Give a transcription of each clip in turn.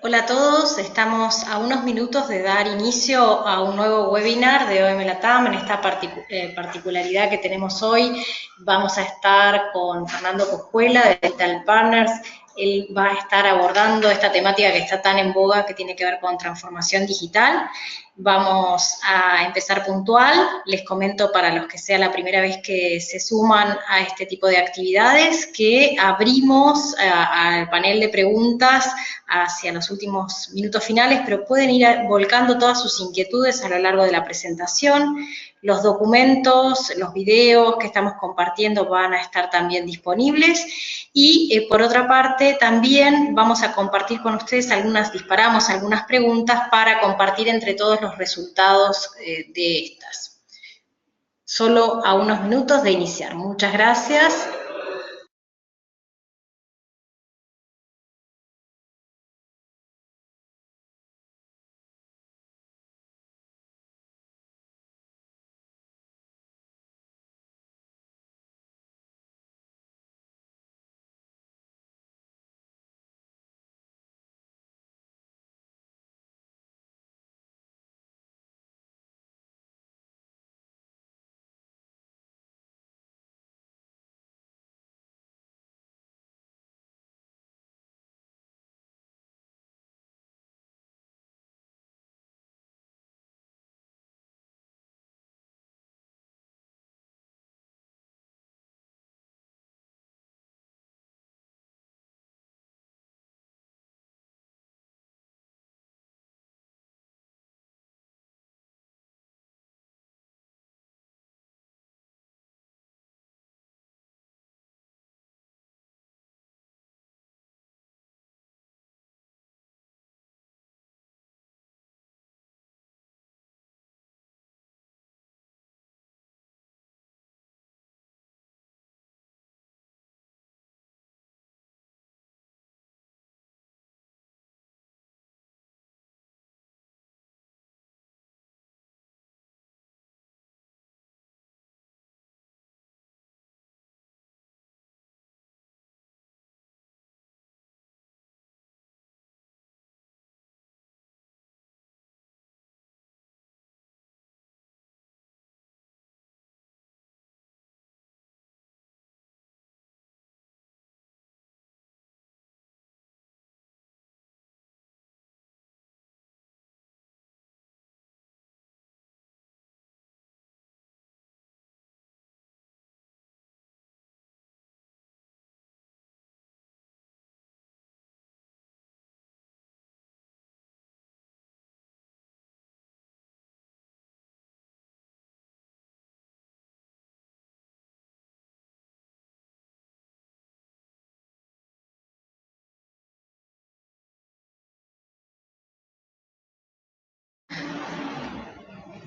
Hola a todos, estamos a unos minutos de dar inicio a un nuevo webinar de OM Latam. En esta particularidad que tenemos hoy, vamos a estar con Fernando Coscuela de Digital Partners. Él va a estar abordando esta temática que está tan en boga, que tiene que ver con transformación digital. Vamos a empezar puntual. Les comento para los que sea la primera vez que se suman a este tipo de actividades, que abrimos al panel de preguntas hacia los últimos minutos finales, pero pueden ir volcando todas sus inquietudes a lo largo de la presentación. Los documentos, los videos que estamos compartiendo van a estar también disponibles y por otra parte también vamos a compartir con ustedes disparamos algunas preguntas para compartir entre todos los resultados de estas. Solo a unos minutos de iniciar. Muchas gracias.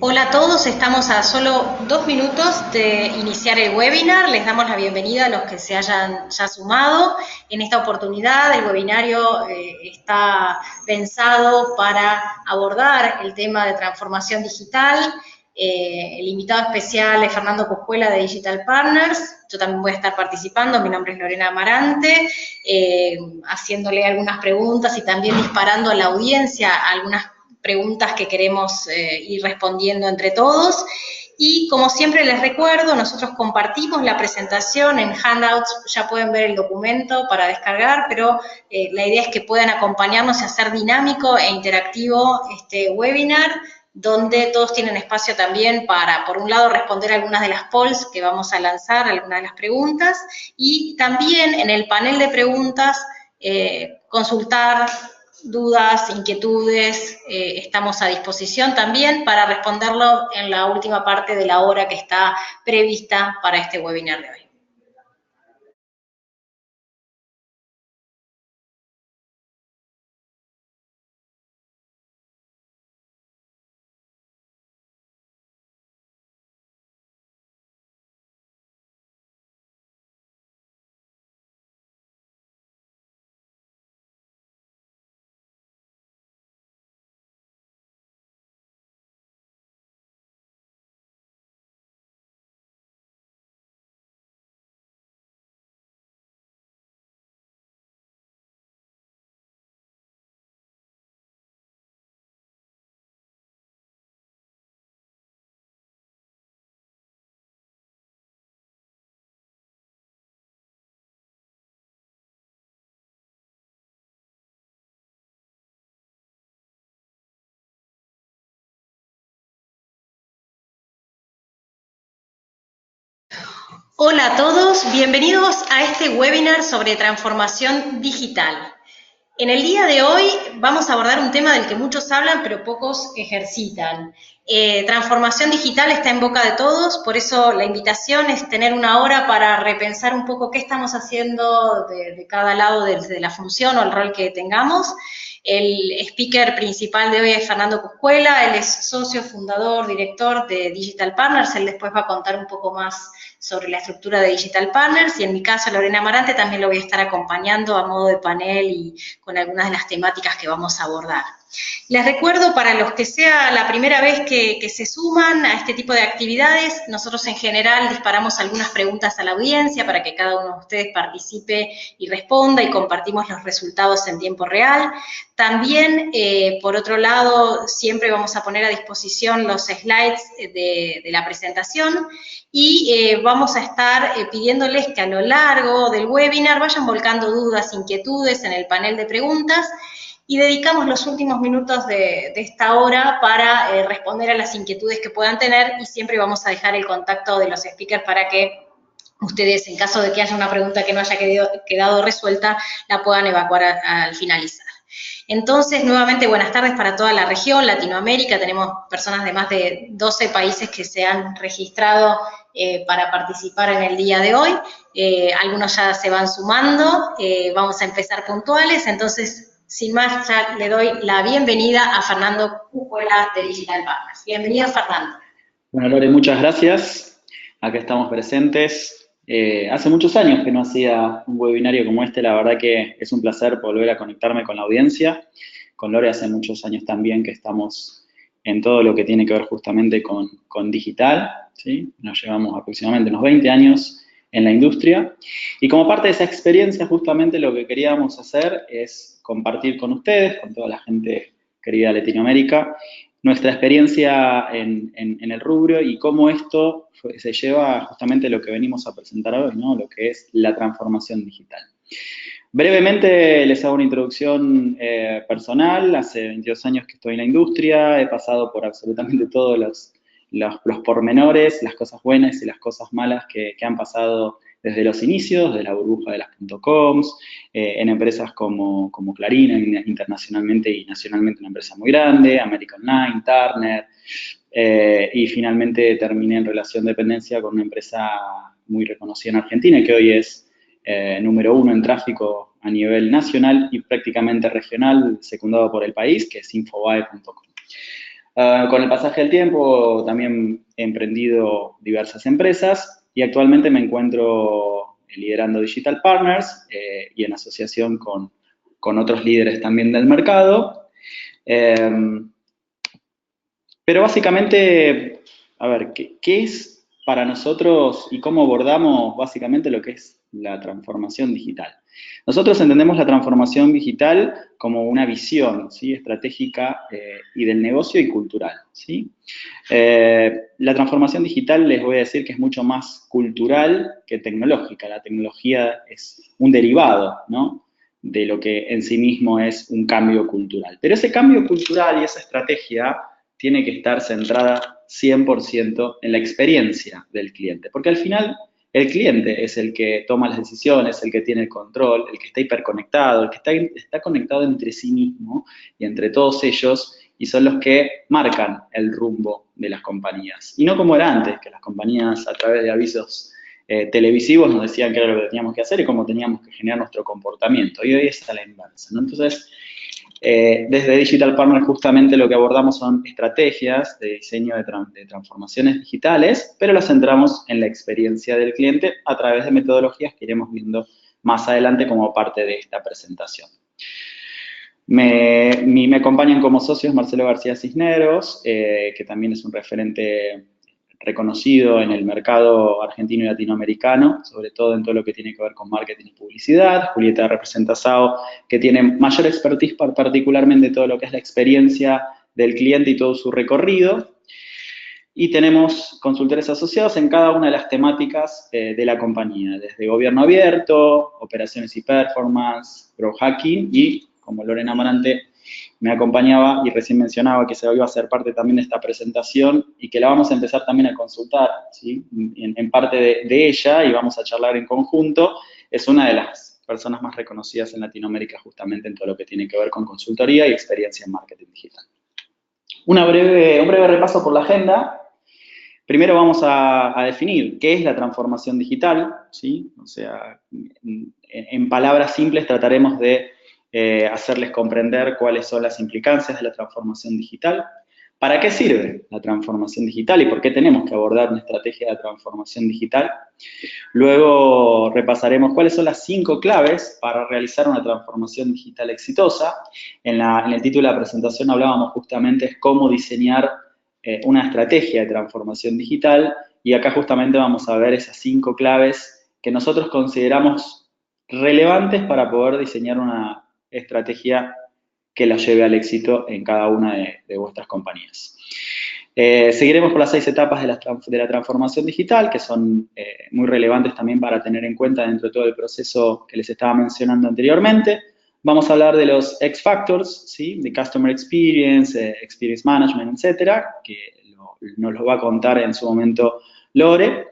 Hola a todos, estamos a solo 2 minutos de iniciar el webinar. Les damos la bienvenida a los que se hayan ya sumado. En esta oportunidad el webinario está pensado para abordar el tema de transformación digital. El invitado especial es Fernando Coscuela de Digital Partners. Yo también voy a estar participando, mi nombre es Lorena Amarante, haciéndole algunas preguntas y también disparando a la audiencia algunas preguntas que queremos ir respondiendo entre todos. Y como siempre les recuerdo, nosotros compartimos la presentación en Handouts, ya pueden ver el documento para descargar, pero la idea es que puedan acompañarnos y hacer dinámico e interactivo este webinar, donde todos tienen espacio también para, por un lado, responder algunas de las polls que vamos a lanzar, algunas de las preguntas, y también en el panel de preguntas consultar dudas, inquietudes, estamos a disposición también para responderlo en la última parte de la hora que está prevista para este webinar de hoy. Hola a todos, bienvenidos a este webinar sobre transformación digital. En el día de hoy vamos a abordar un tema del que muchos hablan pero pocos ejercitan. Transformación digital está en boca de todos, por eso la invitación es tener una hora para repensar un poco qué estamos haciendo de cada lado de la función o el rol que tengamos. El speaker principal de hoy es Fernando Cuscuela, él es socio, fundador, director de Digital Partners, él después va a contar un poco más sobre la estructura de Digital Partners, y en mi caso, Lorena Amarante, también lo voy a estar acompañando a modo de panel y con algunas de las temáticas que vamos a abordar. Les recuerdo, para los que sea la primera vez que se suman a este tipo de actividades, nosotros en general disparamos algunas preguntas a la audiencia para que cada uno de ustedes participe y responda, y compartimos los resultados en tiempo real. También, por otro lado, siempre vamos a poner a disposición los slides de la presentación, y vamos a estar pidiéndoles que a lo largo del webinar vayan volcando dudas, inquietudes en el panel de preguntas, y dedicamos los últimos minutos de esta hora para responder a las inquietudes que puedan tener, y siempre vamos a dejar el contacto de los speakers para que ustedes, en caso de que haya una pregunta que no haya quedado resuelta, la puedan evacuar al finalizar. Entonces, nuevamente, buenas tardes para toda la región, Latinoamérica. Tenemos personas de más de 12 países que se han registrado para participar en el día de hoy. Algunos ya se van sumando. Vamos a empezar puntuales. Entonces, sin más, ya le doy la bienvenida a Fernando Cuscuela de Digital Partners. Bienvenido, Fernando. Bueno, Lore, muchas gracias. Acá estamos presentes. Hace muchos años que no hacía un webinario como este, la verdad que es un placer volver a conectarme con la audiencia. Con Lore hace muchos años también que estamos en todo lo que tiene que ver justamente con digital, ¿sí? Nos llevamos aproximadamente unos 20 años en la industria, y como parte de esa experiencia justamente lo que queríamos hacer es compartir con ustedes, con toda la gente querida de Latinoamérica, nuestra experiencia en el rubro y cómo esto se lleva justamente a lo que venimos a presentar hoy, ¿no? Lo que es la transformación digital. Brevemente les hago una introducción personal. Hace 22 años que estoy en la industria, he pasado por absolutamente todos los pormenores, las cosas buenas y las cosas malas que han pasado desde los inicios, de la burbuja de las .coms, en empresas como Clarín, internacionalmente y nacionalmente una empresa muy grande, American Online, Turner, y finalmente terminé en relación de dependencia con una empresa muy reconocida en Argentina, que hoy es número 1 en tráfico a nivel nacional y prácticamente regional, secundado por el país, que es Infobae.com. Con el pasaje del tiempo también he emprendido diversas empresas y actualmente me encuentro liderando Digital Partners y en asociación con otros líderes también del mercado. Pero básicamente, a ver, ¿qué es para nosotros y cómo abordamos básicamente lo que es la transformación digital? Nosotros entendemos la transformación digital como una visión, ¿sí?, estratégica y del negocio y cultural, ¿sí? La transformación digital, les voy a decir que es mucho más cultural que tecnológica. La tecnología es un derivado, ¿no?, de lo que en sí mismo es un cambio cultural. Pero ese cambio cultural y esa estrategia tiene que estar centrada 100% en la experiencia del cliente, porque al final el cliente es el que toma las decisiones, el que tiene el control, el que está hiperconectado, el que está conectado entre sí mismo y entre todos ellos, y son los que marcan el rumbo de las compañías. Y no como era antes, que las compañías a través de avisos televisivos nos decían qué era lo que teníamos que hacer y cómo teníamos que generar nuestro comportamiento. Y hoy es a la inversa, ¿no? Entonces, desde Digital Partners justamente lo que abordamos son estrategias de diseño de transformaciones digitales, pero las centramos en la experiencia del cliente a través de metodologías que iremos viendo más adelante como parte de esta presentación. Me acompañan como socios Marcelo García Cisneros, que también es un referente reconocido en el mercado argentino y latinoamericano, sobre todo en todo lo que tiene que ver con marketing y publicidad. Julieta representa SAO, que tiene mayor expertise particularmente todo lo que es la experiencia del cliente y todo su recorrido. Y tenemos consultores asociados en cada una de las temáticas de la compañía, desde gobierno abierto, operaciones y performance, growth hacking y, como Lorena Amarante me acompañaba y recién mencionaba que se iba a ser parte también de esta presentación y que la vamos a empezar también a consultar, ¿sí? En parte de ella, y vamos a charlar en conjunto. Es una de las personas más reconocidas en Latinoamérica justamente en todo lo que tiene que ver con consultoría y experiencia en marketing digital. Un breve repaso por la agenda. Primero vamos a definir qué es la transformación digital, ¿sí? O sea, en palabras simples trataremos de hacerles comprender cuáles son las implicancias de la transformación digital, para qué sirve la transformación digital y por qué tenemos que abordar una estrategia de transformación digital. Luego repasaremos cuáles son las 5 claves para realizar una transformación digital exitosa. En el título de la presentación hablábamos justamente de cómo diseñar una estrategia de transformación digital, y acá justamente vamos a ver esas 5 claves que nosotros consideramos relevantes para poder diseñar una estrategia que la lleve al éxito en cada una de vuestras compañías. Seguiremos por las 6 etapas de la transformación digital, que son muy relevantes también para tener en cuenta dentro de todo el proceso que les estaba mencionando anteriormente. Vamos a hablar de los X Factors, ¿sí? De Customer Experience, Experience Management, etcétera, que nos lo va a contar en su momento Lore.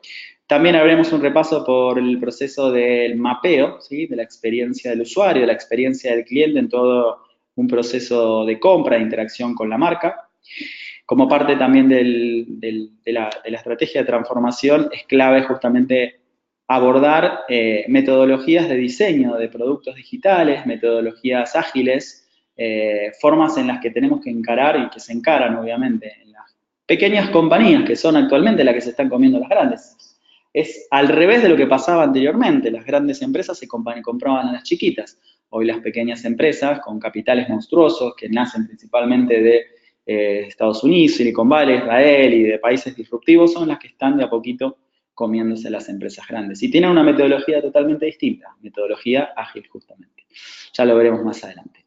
También haremos un repaso por el proceso del mapeo, ¿sí? De la experiencia del usuario, de la experiencia del cliente en todo un proceso de compra, de interacción con la marca. Como parte también de la estrategia de transformación, es clave justamente abordar metodologías de diseño de productos digitales, metodologías ágiles, formas en las que tenemos que encarar y que se encaran, obviamente, en las pequeñas compañías que son actualmente las que se están comiendo las grandes. Es al revés de lo que pasaba anteriormente. Las grandes empresas se compraban a las chiquitas. Hoy las pequeñas empresas, con capitales monstruosos, que nacen principalmente de Estados Unidos, Silicon Valley, Israel y de países disruptivos, son las que están de a poquito comiéndose las empresas grandes. Y tienen una metodología totalmente distinta, metodología ágil justamente. Ya lo veremos más adelante.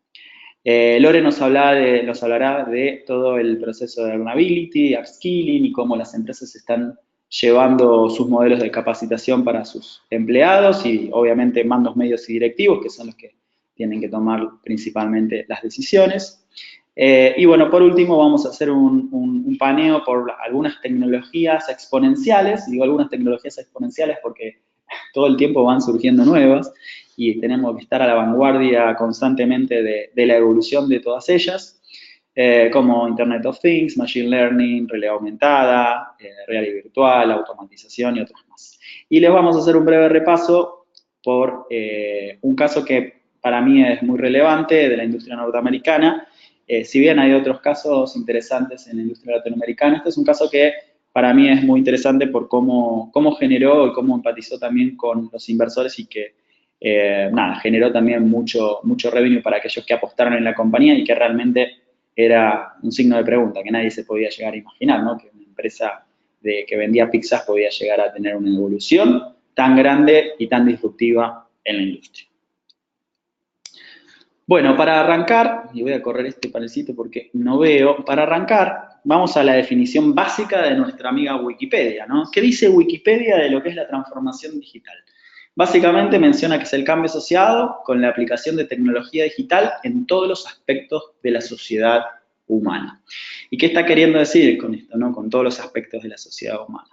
Lore nos hablará de todo el proceso de learnability, upskilling y cómo las empresas están llevando sus modelos de capacitación para sus empleados y obviamente mandos medios y directivos, que son los que tienen que tomar principalmente las decisiones. Y bueno, por último vamos a hacer un paneo por algunas tecnologías exponenciales. Digo algunas tecnologías exponenciales porque todo el tiempo van surgiendo nuevas y tenemos que estar a la vanguardia constantemente de la evolución de todas ellas, como Internet of Things, Machine Learning, realidad aumentada, realidad virtual, automatización y otras más. Y les vamos a hacer un breve repaso por un caso que para mí es muy relevante de la industria norteamericana. Si bien hay otros casos interesantes en la industria latinoamericana, este es un caso que para mí es muy interesante por cómo generó y cómo empatizó también con los inversores y que, generó también mucho revenue para aquellos que apostaron en la compañía y que realmente era un signo de pregunta, que nadie se podía llegar a imaginar, ¿no? Que una empresa que vendía pizzas podía llegar a tener una evolución tan grande y tan disruptiva en la industria. Bueno, para arrancar, y voy a correr este panelcito porque no veo, para arrancar vamos a la definición básica de nuestra amiga Wikipedia, ¿no? ¿Qué dice Wikipedia de lo que es la transformación digital? Básicamente menciona que es el cambio asociado con la aplicación de tecnología digital en todos los aspectos de la sociedad humana. ¿Y qué está queriendo decir con esto, no? Con todos los aspectos de la sociedad humana.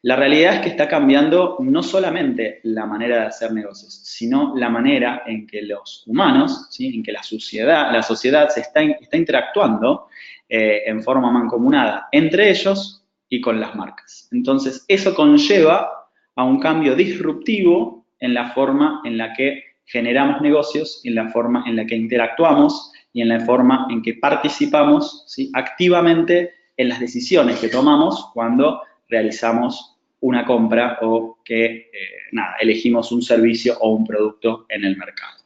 La realidad es que está cambiando no solamente la manera de hacer negocios, sino la manera en que los humanos, ¿sí? En que la sociedad se está interactuando en forma mancomunada entre ellos y con las marcas. Entonces, eso conlleva a un cambio disruptivo en la forma en la que generamos negocios, en la forma en la que interactuamos y en la forma en que participamos, ¿sí? Activamente en las decisiones que tomamos cuando realizamos una compra o que, elegimos un servicio o un producto en el mercado.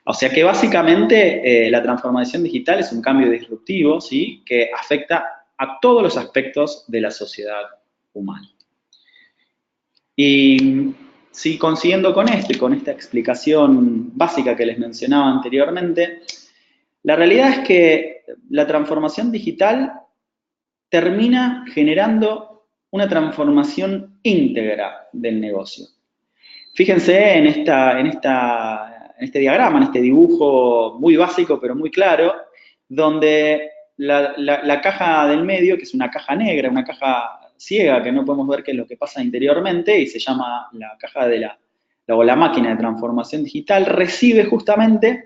O sea que básicamente la transformación digital es un cambio disruptivo, ¿sí? Que afecta a todos los aspectos de la sociedad humana. Y si consiguiendo con esto y con esta explicación básica que les mencionaba anteriormente, la realidad es que la transformación digital termina generando una transformación íntegra del negocio. Fíjense en este diagrama, en este dibujo muy básico pero muy claro, donde la caja del medio, que es una caja negra, una caja ciega, que no podemos ver qué es lo que pasa interiormente, y se llama la caja de o la máquina de transformación digital, recibe justamente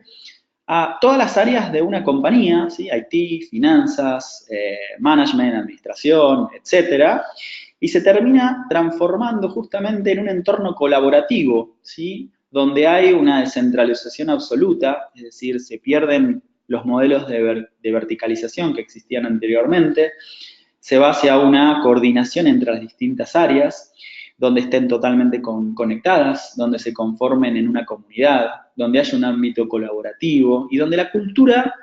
a todas las áreas de una compañía, ¿sí? IT, finanzas, management, administración, etcétera, y se termina transformando justamente en un entorno colaborativo, ¿sí? Donde hay una descentralización absoluta, es decir, se pierden los modelos de verticalización que existían anteriormente, se va hacia una coordinación entre las distintas áreas, donde estén totalmente conectadas, donde se conformen en una comunidad, donde haya un ámbito colaborativo y donde la cultura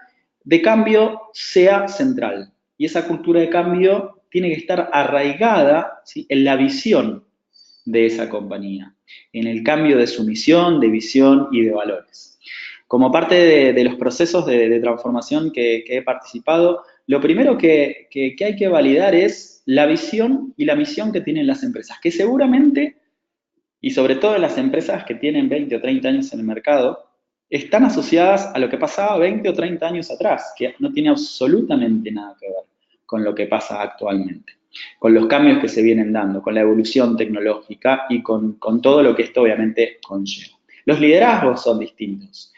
de cambio sea central. Y esa cultura de cambio tiene que estar arraigada, ¿sí?, en la visión de esa compañía, en el cambio de su misión, de visión y de valores. Como parte de los procesos de transformación que he participado, lo primero que hay que validar es la visión y la misión que tienen las empresas, que seguramente, y sobre todo en las empresas que tienen 20 o 30 años en el mercado, están asociadas a lo que pasaba 20 o 30 años atrás, que no tiene absolutamente nada que ver con lo que pasa actualmente, con los cambios que se vienen dando, con la evolución tecnológica y con todo lo que esto obviamente conlleva. Los liderazgos son distintos.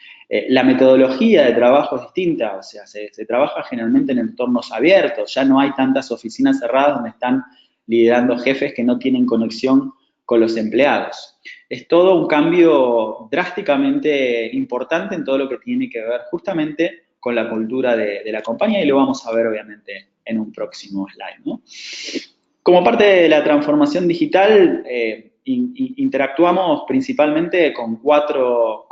La metodología de trabajo es distinta, o sea, se trabaja generalmente en entornos abiertos, ya no hay tantas oficinas cerradas donde están liderando jefes que no tienen conexión con los empleados. Es todo un cambio drásticamente importante en todo lo que tiene que ver justamente con la cultura de la compañía y lo vamos a ver obviamente en un próximo slide, ¿no? Como parte de la transformación digital, interactuamos principalmente con cuatro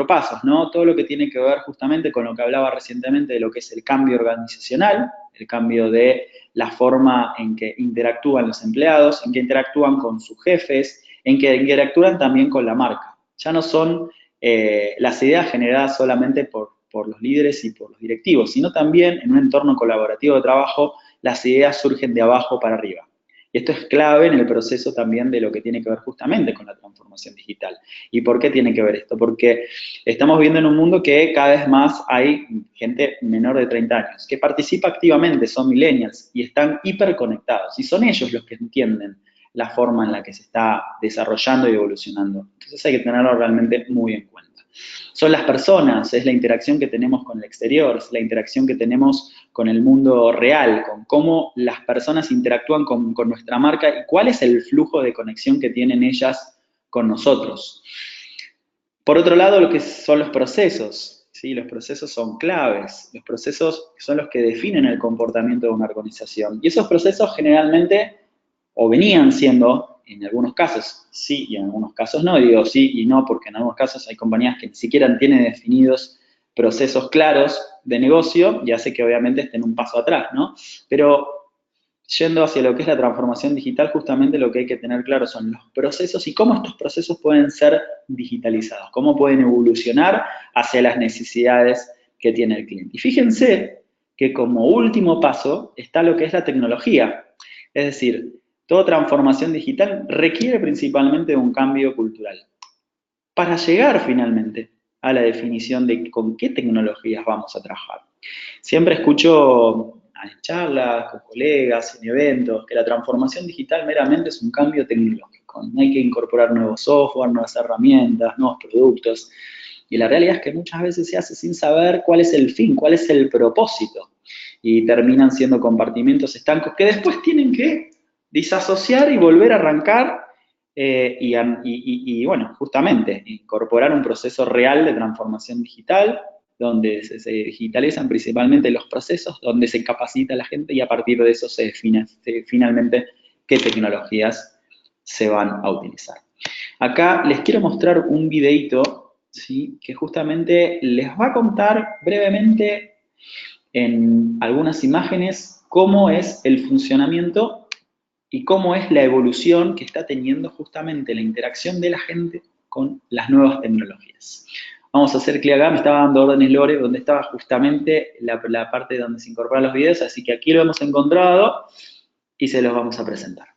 pasos, ¿no? Todo lo que tiene que ver justamente con lo que hablaba recientemente de lo que es el cambio organizacional, el cambio de la forma en que interactúan los empleados, en que interactúan con sus jefes, en que interactúan también con la marca. Ya no son las ideas generadas solamente por los líderes y por los directivos, sino también en un entorno colaborativo de trabajo, las ideas surgen de abajo para arriba. Y esto es clave en el proceso también de lo que tiene que ver justamente con la transformación digital. ¿Y por qué tiene que ver esto? Porque estamos viendo en un mundo que cada vez más hay gente menor de 30 años que participa activamente, son millennials y están hiperconectados. Y son ellos los que entienden la forma en la que se está desarrollando y evolucionando. Entonces hay que tenerlo realmente muy en cuenta. Son las personas, es la interacción que tenemos con el exterior, es la interacción que tenemos con el mundo real, con cómo las personas interactúan con nuestra marca y cuál es el flujo de conexión que tienen ellas con nosotros. Por otro lado, lo que son los procesos, ¿sí? Los procesos son claves, los procesos son los que definen el comportamiento de una organización. Y esos procesos generalmente, o venían siendo, en algunos casos sí y en algunos casos no, y digo sí y no porque en algunos casos hay compañías que ni siquiera tienen definidos procesos claros de negocio y hace que obviamente estén un paso atrás, ¿no? Pero yendo hacia lo que es la transformación digital, justamente lo que hay que tener claro son los procesos y cómo estos procesos pueden ser digitalizados, cómo pueden evolucionar hacia las necesidades que tiene el cliente. Y fíjense que como último paso está lo que es la tecnología. Es decir, toda transformación digital requiere principalmente de un cambio cultural. Para llegar finalmente a la definición de con qué tecnologías vamos a trabajar. Siempre escucho en charlas con colegas, en eventos, que la transformación digital meramente es un cambio tecnológico. No hay que incorporar nuevos software, nuevas herramientas, nuevos productos. Y la realidad es que muchas veces se hace sin saber cuál es el fin, cuál es el propósito. Y terminan siendo compartimentos estancos que después tienen que disasociar y volver a arrancar bueno, justamente, incorporar un proceso real de transformación digital, donde se digitalizan principalmente los procesos, donde se capacita a la gente y a partir de eso se define finalmente qué tecnologías se van a utilizar. Acá les quiero mostrar un videito, ¿sí?, que justamente les va a contar brevemente en algunas imágenes cómo es el funcionamiento y cómo es la evolución que está teniendo justamente la interacción de la gente con las nuevas tecnologías. Vamos a hacer clic acá, me estaba dando órdenes Lore, donde estaba justamente la parte donde se incorporan los videos, así que aquí lo hemos encontrado y se los vamos a presentar.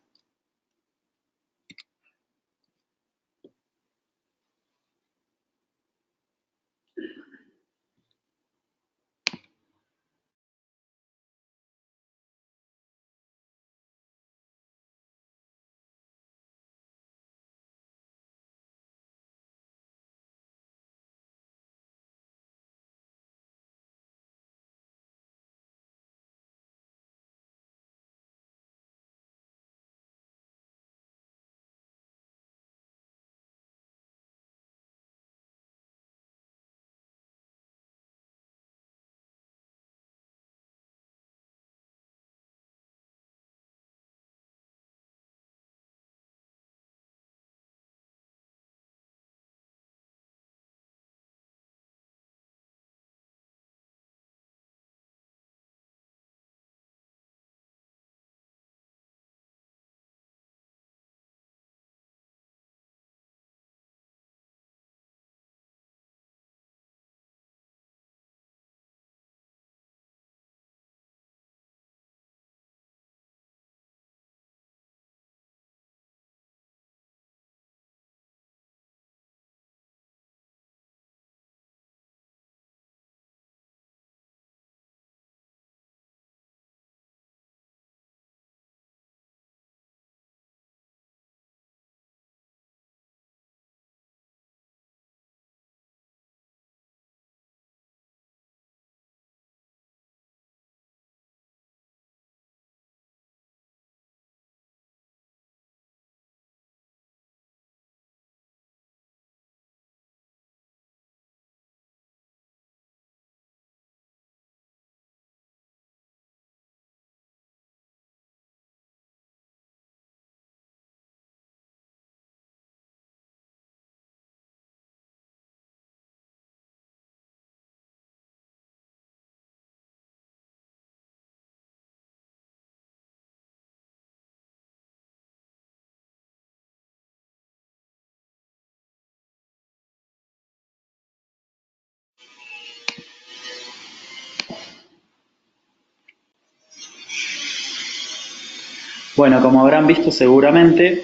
Bueno, como habrán visto seguramente,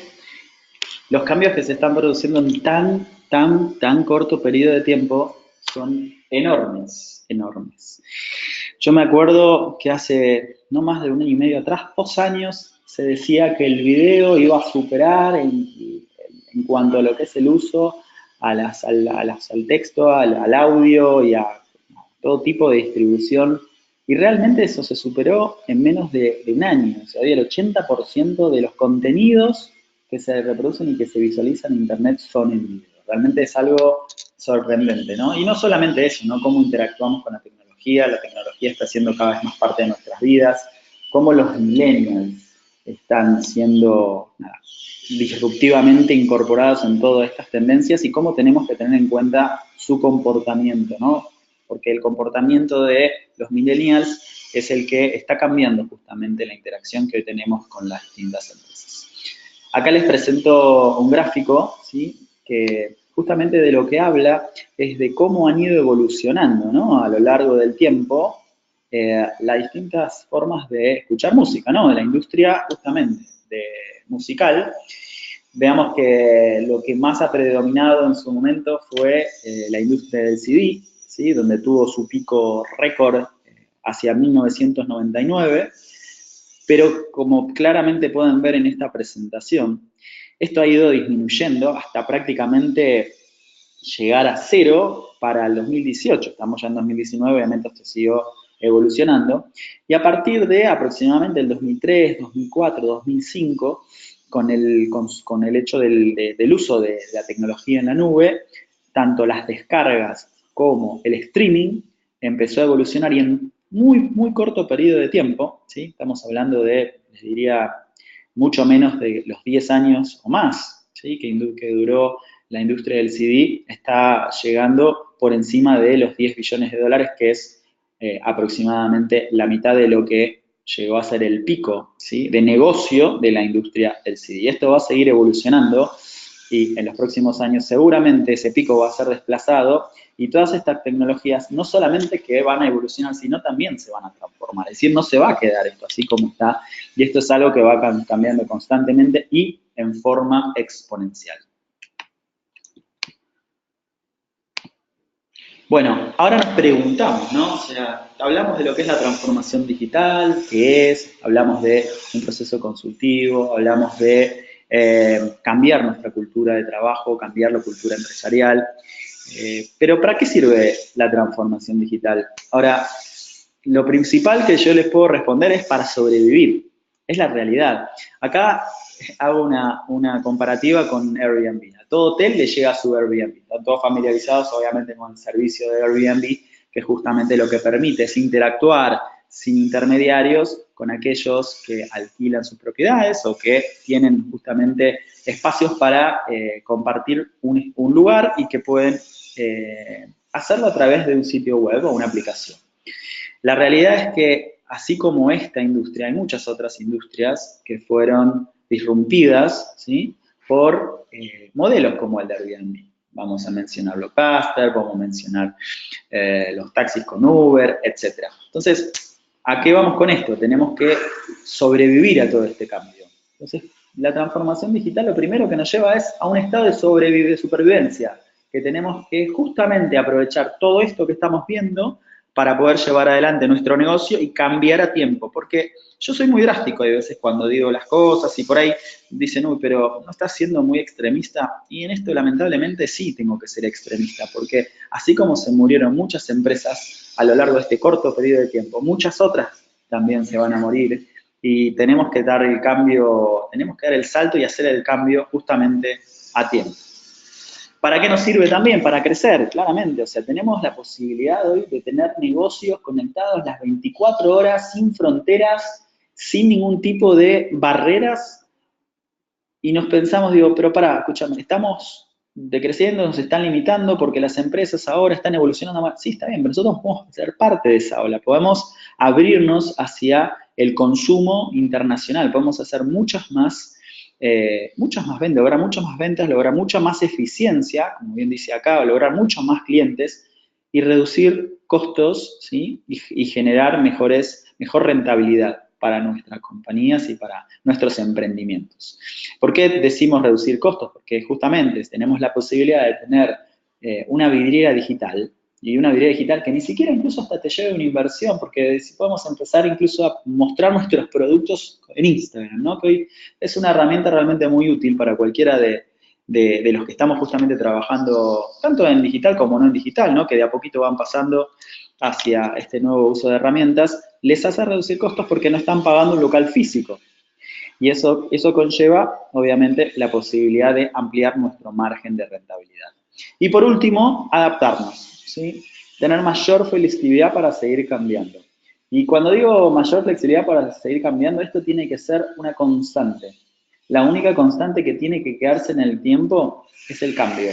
los cambios que se están produciendo en tan corto periodo de tiempo son enormes, enormes. Yo me acuerdo que hace no más de un año y medio atrás, 2 años, se decía que el video iba a superar en cuanto a lo que es el uso al texto, al audio y a todo tipo de distribución. Y realmente eso se superó en menos de un año. O sea, hoy el 80% de los contenidos que se reproducen y que se visualizan en Internet son en video. Realmente es algo sorprendente, ¿no? Y no solamente eso, ¿no? Cómo interactuamos con la tecnología está siendo cada vez más parte de nuestras vidas, cómo los millennials están siendo disruptivamente incorporados en todas estas tendencias y cómo tenemos que tener en cuenta su comportamiento, ¿no? Porque el comportamiento de los millennials es el que está cambiando justamente la interacción que hoy tenemos con las distintas empresas. Acá les presento un gráfico, ¿sí?, que justamente de lo que habla es de cómo han ido evolucionando, ¿no?, a lo largo del tiempo las distintas formas de escuchar música, ¿no?, de la industria justamente musical. Veamos que lo que más ha predominado en su momento fue la industria del CD, ¿sí?, donde tuvo su pico récord hacia 1999, pero como claramente pueden ver en esta presentación, esto ha ido disminuyendo hasta prácticamente llegar a cero para el 2018. Estamos ya en 2019, obviamente esto siguió evolucionando, y a partir de aproximadamente el 2003, 2004, 2005, con el hecho del uso de la tecnología en la nube, tanto las descargas como el streaming empezó a evolucionar y en muy corto periodo de tiempo, ¿sí?, estamos hablando de, les diría, mucho menos de los 10 años o más, ¿sí?, que duró la industria del CD, está llegando por encima de los 10 billones de dólares, que es aproximadamente la mitad de lo que llegó a ser el pico, ¿sí?, de negocio de la industria del CD. Y esto va a seguir evolucionando y en los próximos años seguramente ese pico va a ser desplazado y todas estas tecnologías no solamente que van a evolucionar, sino también se van a transformar. Es decir, no se va a quedar esto así como está y esto es algo que va cambiando constantemente y en forma exponencial. Bueno, ahora nos preguntamos, ¿no? O sea, hablamos de lo que es la transformación digital, qué es, hablamos de un proceso consultivo, hablamos de cambiar nuestra cultura de trabajo, cambiar la cultura empresarial. Pero ¿para qué sirve la transformación digital? Ahora, lo principal que yo les puedo responder es para sobrevivir. Es la realidad. Acá hago una comparativa con Airbnb. A todo hotel le llega su Airbnb. Están todos familiarizados, obviamente, con el servicio de Airbnb, que justamente lo que permite es interactuar sin intermediarios con aquellos que alquilan sus propiedades o que tienen justamente espacios para compartir un lugar y que pueden hacerlo a través de un sitio web o una aplicación. La realidad es que, así como esta industria, hay muchas otras industrias que fueron disrumpidas, ¿sí?, por modelos como el de Airbnb. Vamos a mencionar Blockbuster, vamos a mencionar los taxis con Uber, etc. Entonces, ¿a qué vamos con esto? Tenemos que sobrevivir a todo este cambio. Entonces, la transformación digital lo primero que nos lleva es a un estado de supervivencia, que tenemos que justamente aprovechar todo esto que estamos viendo para poder llevar adelante nuestro negocio y cambiar a tiempo. Porque yo soy muy drástico de veces cuando digo las cosas y por ahí dicen, uy, pero ¿no estás siendo muy extremista? Y en esto lamentablemente sí tengo que ser extremista, porque así como se murieron muchas empresas a lo largo de este corto periodo de tiempo, muchas otras también se van a morir y tenemos que dar el cambio, tenemos que dar el salto y hacer el cambio justamente a tiempo. ¿Para qué nos sirve también? Para crecer, claramente. O sea, tenemos la posibilidad hoy de tener negocios conectados las 24 horas, sin fronteras, sin ningún tipo de barreras. Y nos pensamos, digo, pero pará, escúchame, estamos decreciendo, nos están limitando porque las empresas ahora están evolucionando más. Sí, está bien, pero nosotros podemos ser parte de esa ola. Podemos abrirnos hacia el consumo internacional. Podemos hacer muchas más ventas, lograr muchas más ventas, lograr mucha más eficiencia, como bien dice acá, lograr muchos más clientes y reducir costos, ¿sí?, y generar mejor rentabilidad. para nuestras compañías y para nuestros emprendimientos. ¿Por qué decimos reducir costos? Porque justamente tenemos la posibilidad de tener una vidriera digital, y una vidriera digital que ni siquiera incluso hasta te lleve una inversión, porque si podemos empezar incluso a mostrar nuestros productos en Instagram, ¿no? Que hoy es una herramienta realmente muy útil para cualquiera de los que estamos justamente trabajando, tanto en digital como no en digital, ¿no? Que de a poquito van pasando hacia este nuevo uso de herramientas, les hace reducir costos porque no están pagando un local físico. Y eso conlleva, obviamente, la posibilidad de ampliar nuestro margen de rentabilidad. Y por último, adaptarnos, ¿sí? Tener mayor flexibilidad para seguir cambiando. Y cuando digo mayor flexibilidad para seguir cambiando, esto tiene que ser una constante. La única constante que tiene que quedarse en el tiempo es el cambio.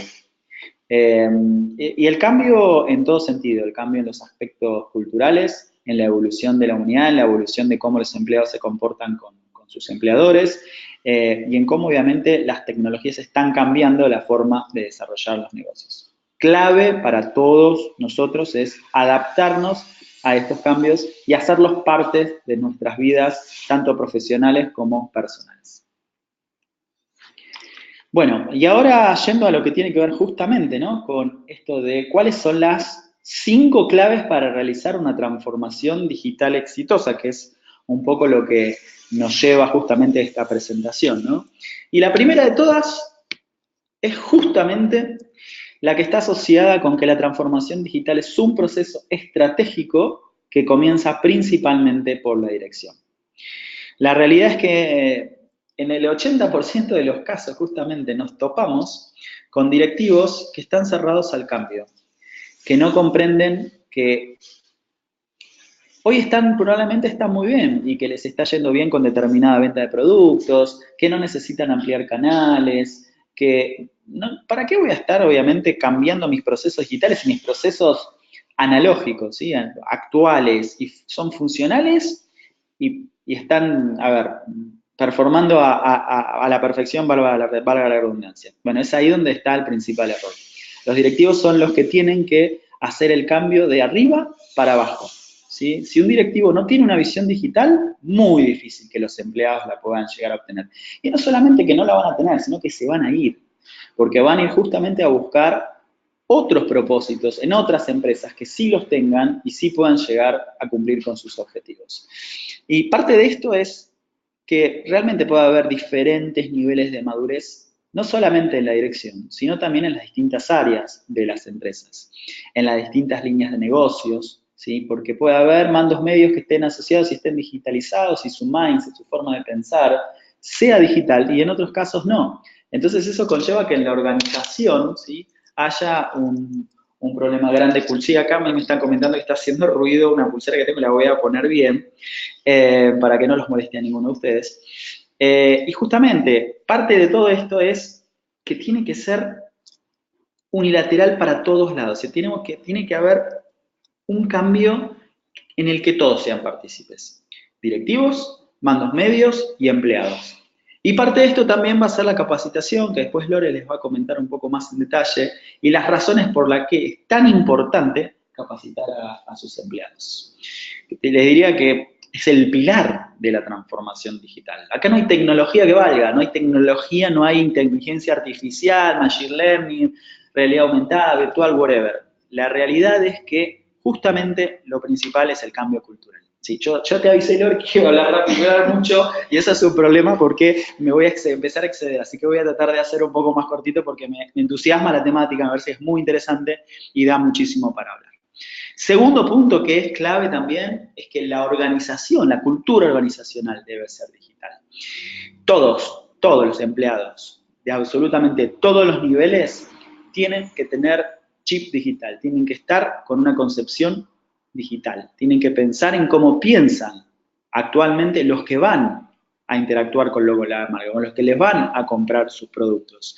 Y el cambio en todo sentido, el cambio en los aspectos culturales, en la evolución de la unidad, en la evolución de cómo los empleados se comportan con sus empleadores, y en cómo obviamente las tecnologías están cambiando la forma de desarrollar los negocios. Clave para todos nosotros es adaptarnos a estos cambios y hacerlos parte de nuestras vidas, tanto profesionales como personales. Bueno, y ahora yendo a lo que tiene que ver justamente, ¿no? Con esto de cuáles son las 5 claves para realizar una transformación digital exitosa, que es un poco lo que nos lleva justamente a esta presentación, ¿no? Y la primera de todas es justamente la que está asociada con que la transformación digital es un proceso estratégico que comienza principalmente por la dirección. La realidad es que en el 80% de los casos justamente nos topamos con directivos que están cerrados al cambio, que no comprenden que hoy probablemente están muy bien y que les está yendo bien con determinada venta de productos, que no necesitan ampliar canales, que ¿para qué voy a estar obviamente cambiando mis procesos digitales y mis procesos analógicos, ¿sí? Actuales, y son funcionales y están, a ver, performando a la perfección, valga la redundancia. Bueno, es ahí donde está el principal error. Los directivos son los que tienen que hacer el cambio de arriba para abajo, ¿sí? Si un directivo no tiene una visión digital, muy difícil que los empleados la puedan llegar a obtener. Y no solamente que no la van a tener, sino que se van a ir, porque van a ir justamente a buscar otros propósitos en otras empresas que sí los tengan y sí puedan llegar a cumplir con sus objetivos. Y parte de esto es que realmente puede haber diferentes niveles de madurez, no solamente en la dirección, sino también en las distintas áreas de las empresas, en las distintas líneas de negocios, ¿sí? Porque puede haber mandos medios que estén asociados y estén digitalizados y su mindset, su forma de pensar, sea digital y en otros casos no. Entonces eso conlleva que en la organización, ¿sí?, haya un problema grande. Sí, acá me están comentando que está haciendo ruido una pulsera que tengo, la voy a poner bien, para que no los moleste a ninguno de ustedes. Y justamente, parte de todo esto es que tiene que ser unilateral para todos lados. Tiene que haber un cambio en el que todos sean partícipes. Directivos, mandos medios y empleados. Y parte de esto también va a ser la capacitación, que después Lore les va a comentar un poco más en detalle, y las razones por las que es tan importante capacitar a sus empleados. Les diría que es el pilar de la transformación digital. Acá no hay tecnología que valga, no hay tecnología, no hay inteligencia artificial, machine learning, realidad aumentada, virtual, whatever. La realidad es que justamente lo principal es el cambio cultural. Sí, yo te avisé, Lore, que iba a hablar rápido, voy a hablar mucho, y ese es un problema porque me voy a empezar a exceder, así que voy a tratar de hacer un poco más cortito porque me entusiasma la temática, a ver si es muy interesante y da muchísimo para hablar. Segundo punto que es clave también es que la organización, la cultura organizacional debe ser digital. Todos los empleados de absolutamente todos los niveles tienen que tener chip digital, tienen que estar con una concepción digital, tienen que pensar en cómo piensan actualmente los que van a interactuar con la marca, con los que les van a comprar sus productos.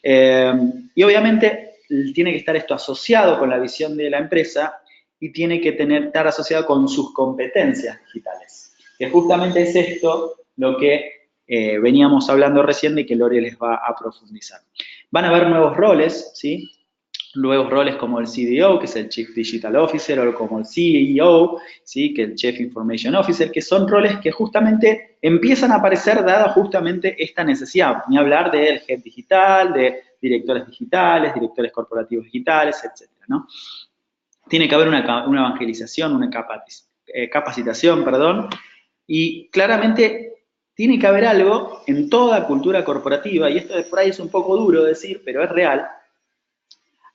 Y obviamente tiene que estar esto asociado con la visión de la empresa y tiene que estar asociado con sus competencias digitales, que justamente es esto lo que veníamos hablando recién y que Lore les va a profundizar. Van a haber nuevos roles, ¿sí? Nuevos roles como el CDO, que es el Chief Digital Officer, o como el CEO, ¿sí? Que es el Chief Information Officer, que son roles que justamente empiezan a aparecer dada justamente esta necesidad. Ni hablar del Head Digital, de directores digitales, directores corporativos digitales, etcétera, ¿no? Tiene que haber una evangelización, una capacitación, perdón, y claramente tiene que haber algo en toda cultura corporativa, y esto de por ahí es un poco duro decir, pero es real.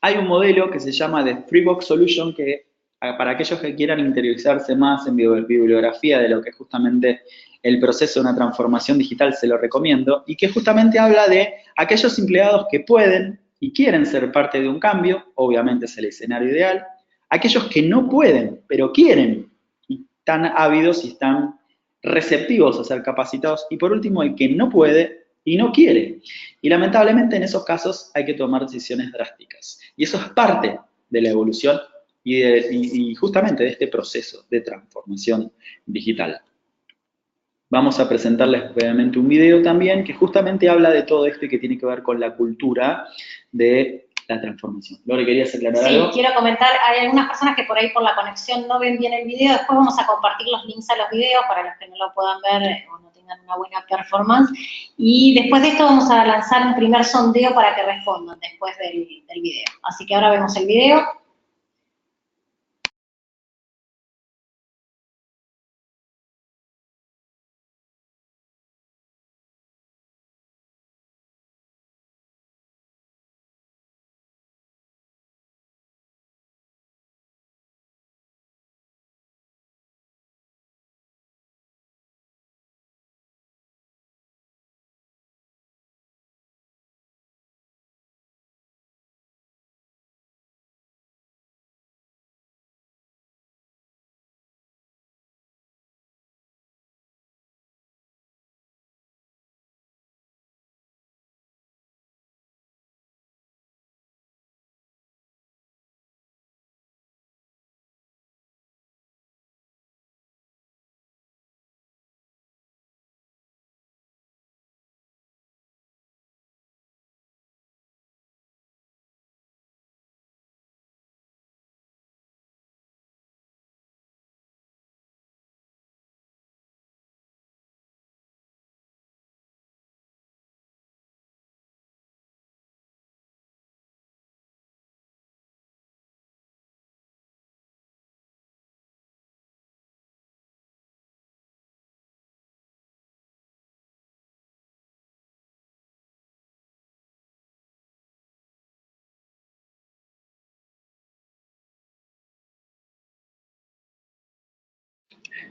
Hay un modelo que se llama The Freebox Solution que para aquellos que quieran interiorizarse más en bibliografía de lo que es justamente el proceso de una transformación digital, se lo recomiendo, y que justamente habla de aquellos empleados que pueden y quieren ser parte de un cambio, obviamente es el escenario ideal, aquellos que no pueden, pero quieren, y están ávidos y están receptivos a ser capacitados, y por último, el que no puede y no quiere. Y lamentablemente en esos casos hay que tomar decisiones drásticas. Y eso es parte de la evolución y justamente de este proceso de transformación digital. Vamos a presentarles brevemente un video también que justamente habla de todo esto y que tiene que ver con la cultura de la transformación. Lore, ¿querías aclarar algo? Sí, quiero comentar, hay algunas personas que por ahí por la conexión no ven bien el video, después vamos a compartir los links a los videos para los que no lo puedan ver o no tengan una buena performance, y después de esto vamos a lanzar un primer sondeo para que respondan después del video. Así que ahora vemos el video.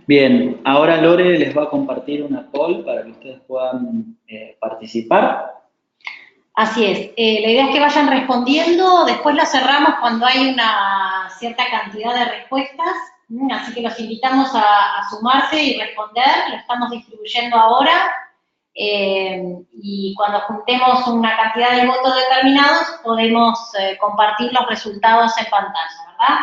Bien, ahora Lore les va a compartir una poll para que ustedes puedan participar. Así es, la idea es que vayan respondiendo, después lo cerramos cuando hay una cierta cantidad de respuestas, así que los invitamos a sumarse y responder, lo estamos distribuyendo ahora, y cuando juntemos una cantidad de votos determinados podemos compartir los resultados en pantalla, ¿verdad?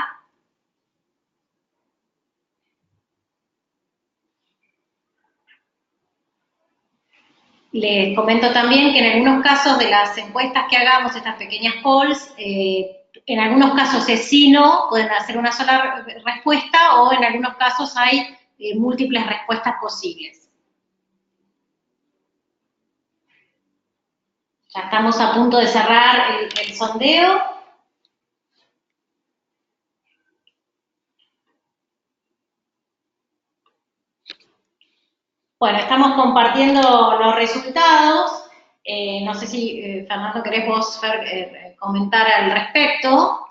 Les comento también que en algunos casos de las encuestas que hagamos, estas pequeñas polls, en algunos casos es sí, no, pueden hacer una sola respuesta, o en algunos casos hay múltiples respuestas posibles. Ya estamos a punto de cerrar el sondeo. Bueno, estamos compartiendo los resultados. No sé si, Fernando, querés vos, Fer, comentar al respecto.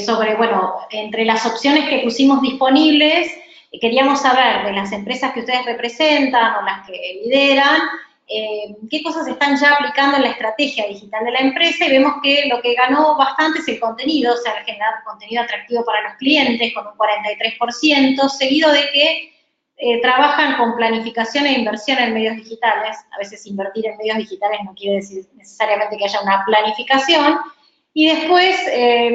Sobre, bueno, entre las opciones que pusimos disponibles, queríamos saber de las empresas que ustedes representan o las que lideran, qué cosas están ya aplicando en la estrategia digital de la empresa, y vemos que lo que ganó bastante es el contenido, o sea, generar contenido atractivo para los clientes con un 43%, seguido de que trabajan con planificación e inversión en medios digitales. A veces invertir en medios digitales no quiere decir necesariamente que haya una planificación. Y después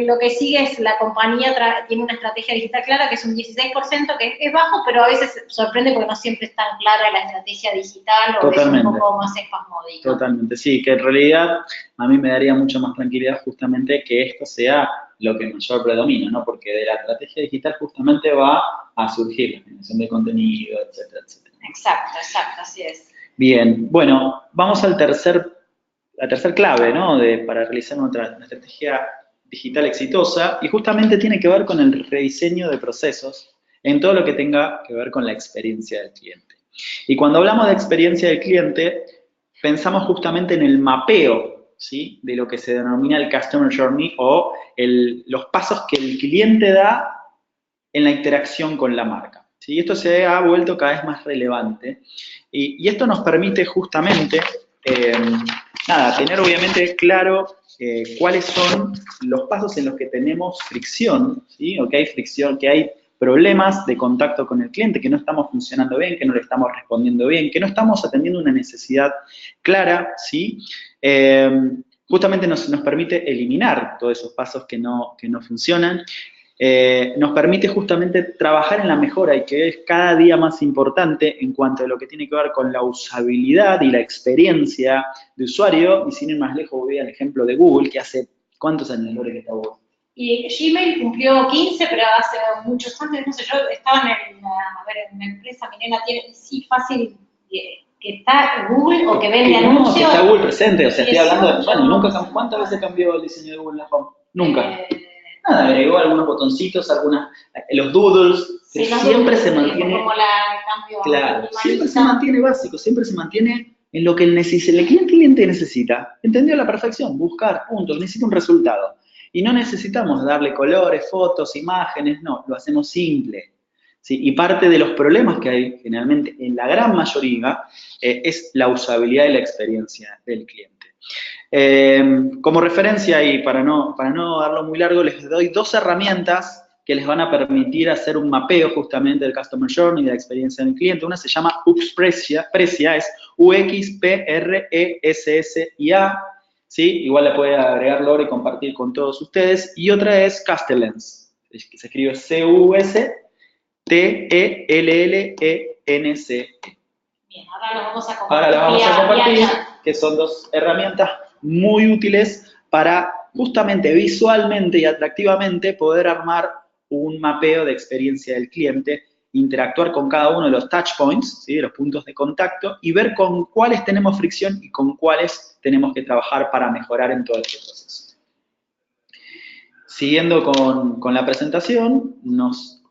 lo que sigue es la compañía tiene una estrategia digital clara, que es un 16%, que es bajo, pero a veces sorprende porque no siempre es tan clara la estrategia digital o es un poco más espasmódica. Totalmente, sí, que en realidad a mí me daría mucha más tranquilidad justamente que esto sea lo que mayor predomina, ¿no? Porque de la estrategia digital justamente va a surgir la generación de contenido, etcétera, etcétera. Exacto, así es. Bien, bueno, vamos al la tercer clave, ¿no? Para realizar una estrategia digital exitosa y justamente tiene que ver con el rediseño de procesos en todo lo que tenga que ver con la experiencia del cliente. Y cuando hablamos de experiencia del cliente, pensamos justamente en el mapeo, ¿sí? De lo que se denomina el Customer Journey o los pasos que el cliente da en la interacción con la marca. ¿Sí? Esto se ha vuelto cada vez más relevante y esto nos permite justamente, tener obviamente claro cuáles son los pasos en los que tenemos fricción, ¿sí? O que hay fricción, que hay problemas de contacto con el cliente, que no estamos funcionando bien, que no le estamos respondiendo bien, que no estamos atendiendo una necesidad clara, ¿sí? Justamente nos permite eliminar todos esos pasos que no funcionan. Nos permite justamente trabajar en la mejora y que es cada día más importante en cuanto a lo que tiene que ver con la usabilidad y la experiencia de usuario. Y sin ir más lejos, voy al ejemplo de Google, que hace ¿cuántos años, Lore, que está Google? Y Gmail cumplió 15, pero hace muchos años, no sé, yo estaba en una empresa, mi nena tiene, sí, fácil, que está Google o que vende anuncios. Que está Google presente, o sea, estoy hablando de, bueno, nunca, ¿cuántas veces cambió el diseño de Google en la Home? Nunca. Nada, agregó algunos botoncitos, los doodles, sí, siempre se mantiene. Como cambio. Claro, siempre se mantiene básico, siempre se mantiene en lo que el cliente necesita. Entendió a la perfección, buscar, punto, necesita un resultado. Y no necesitamos darle colores, fotos, imágenes, no, lo hacemos simple. ¿Sí? Y parte de los problemas que hay generalmente en la gran mayoría es la usabilidad y la experiencia del cliente. Como referencia y para no darlo muy largo, les doy dos herramientas que les van a permitir hacer un mapeo justamente del Customer Journey y de la experiencia del cliente. Una se llama UXPresia, es UXPRESSIA, ¿sí? Igual la puede agregar Lore y compartir con todos ustedes. Y otra es Castellens, que se escribe CUSTELLENC. Bien, ahora la vamos a compartir. Ahora la vamos a compartir, que son dos herramientas muy útiles para justamente visualmente y atractivamente poder armar un mapeo de experiencia del cliente, interactuar con cada uno de los touch points, ¿sí? De los puntos de contacto, y ver con cuáles tenemos fricción y con cuáles tenemos que trabajar para mejorar en todo este proceso. Siguiendo con la presentación,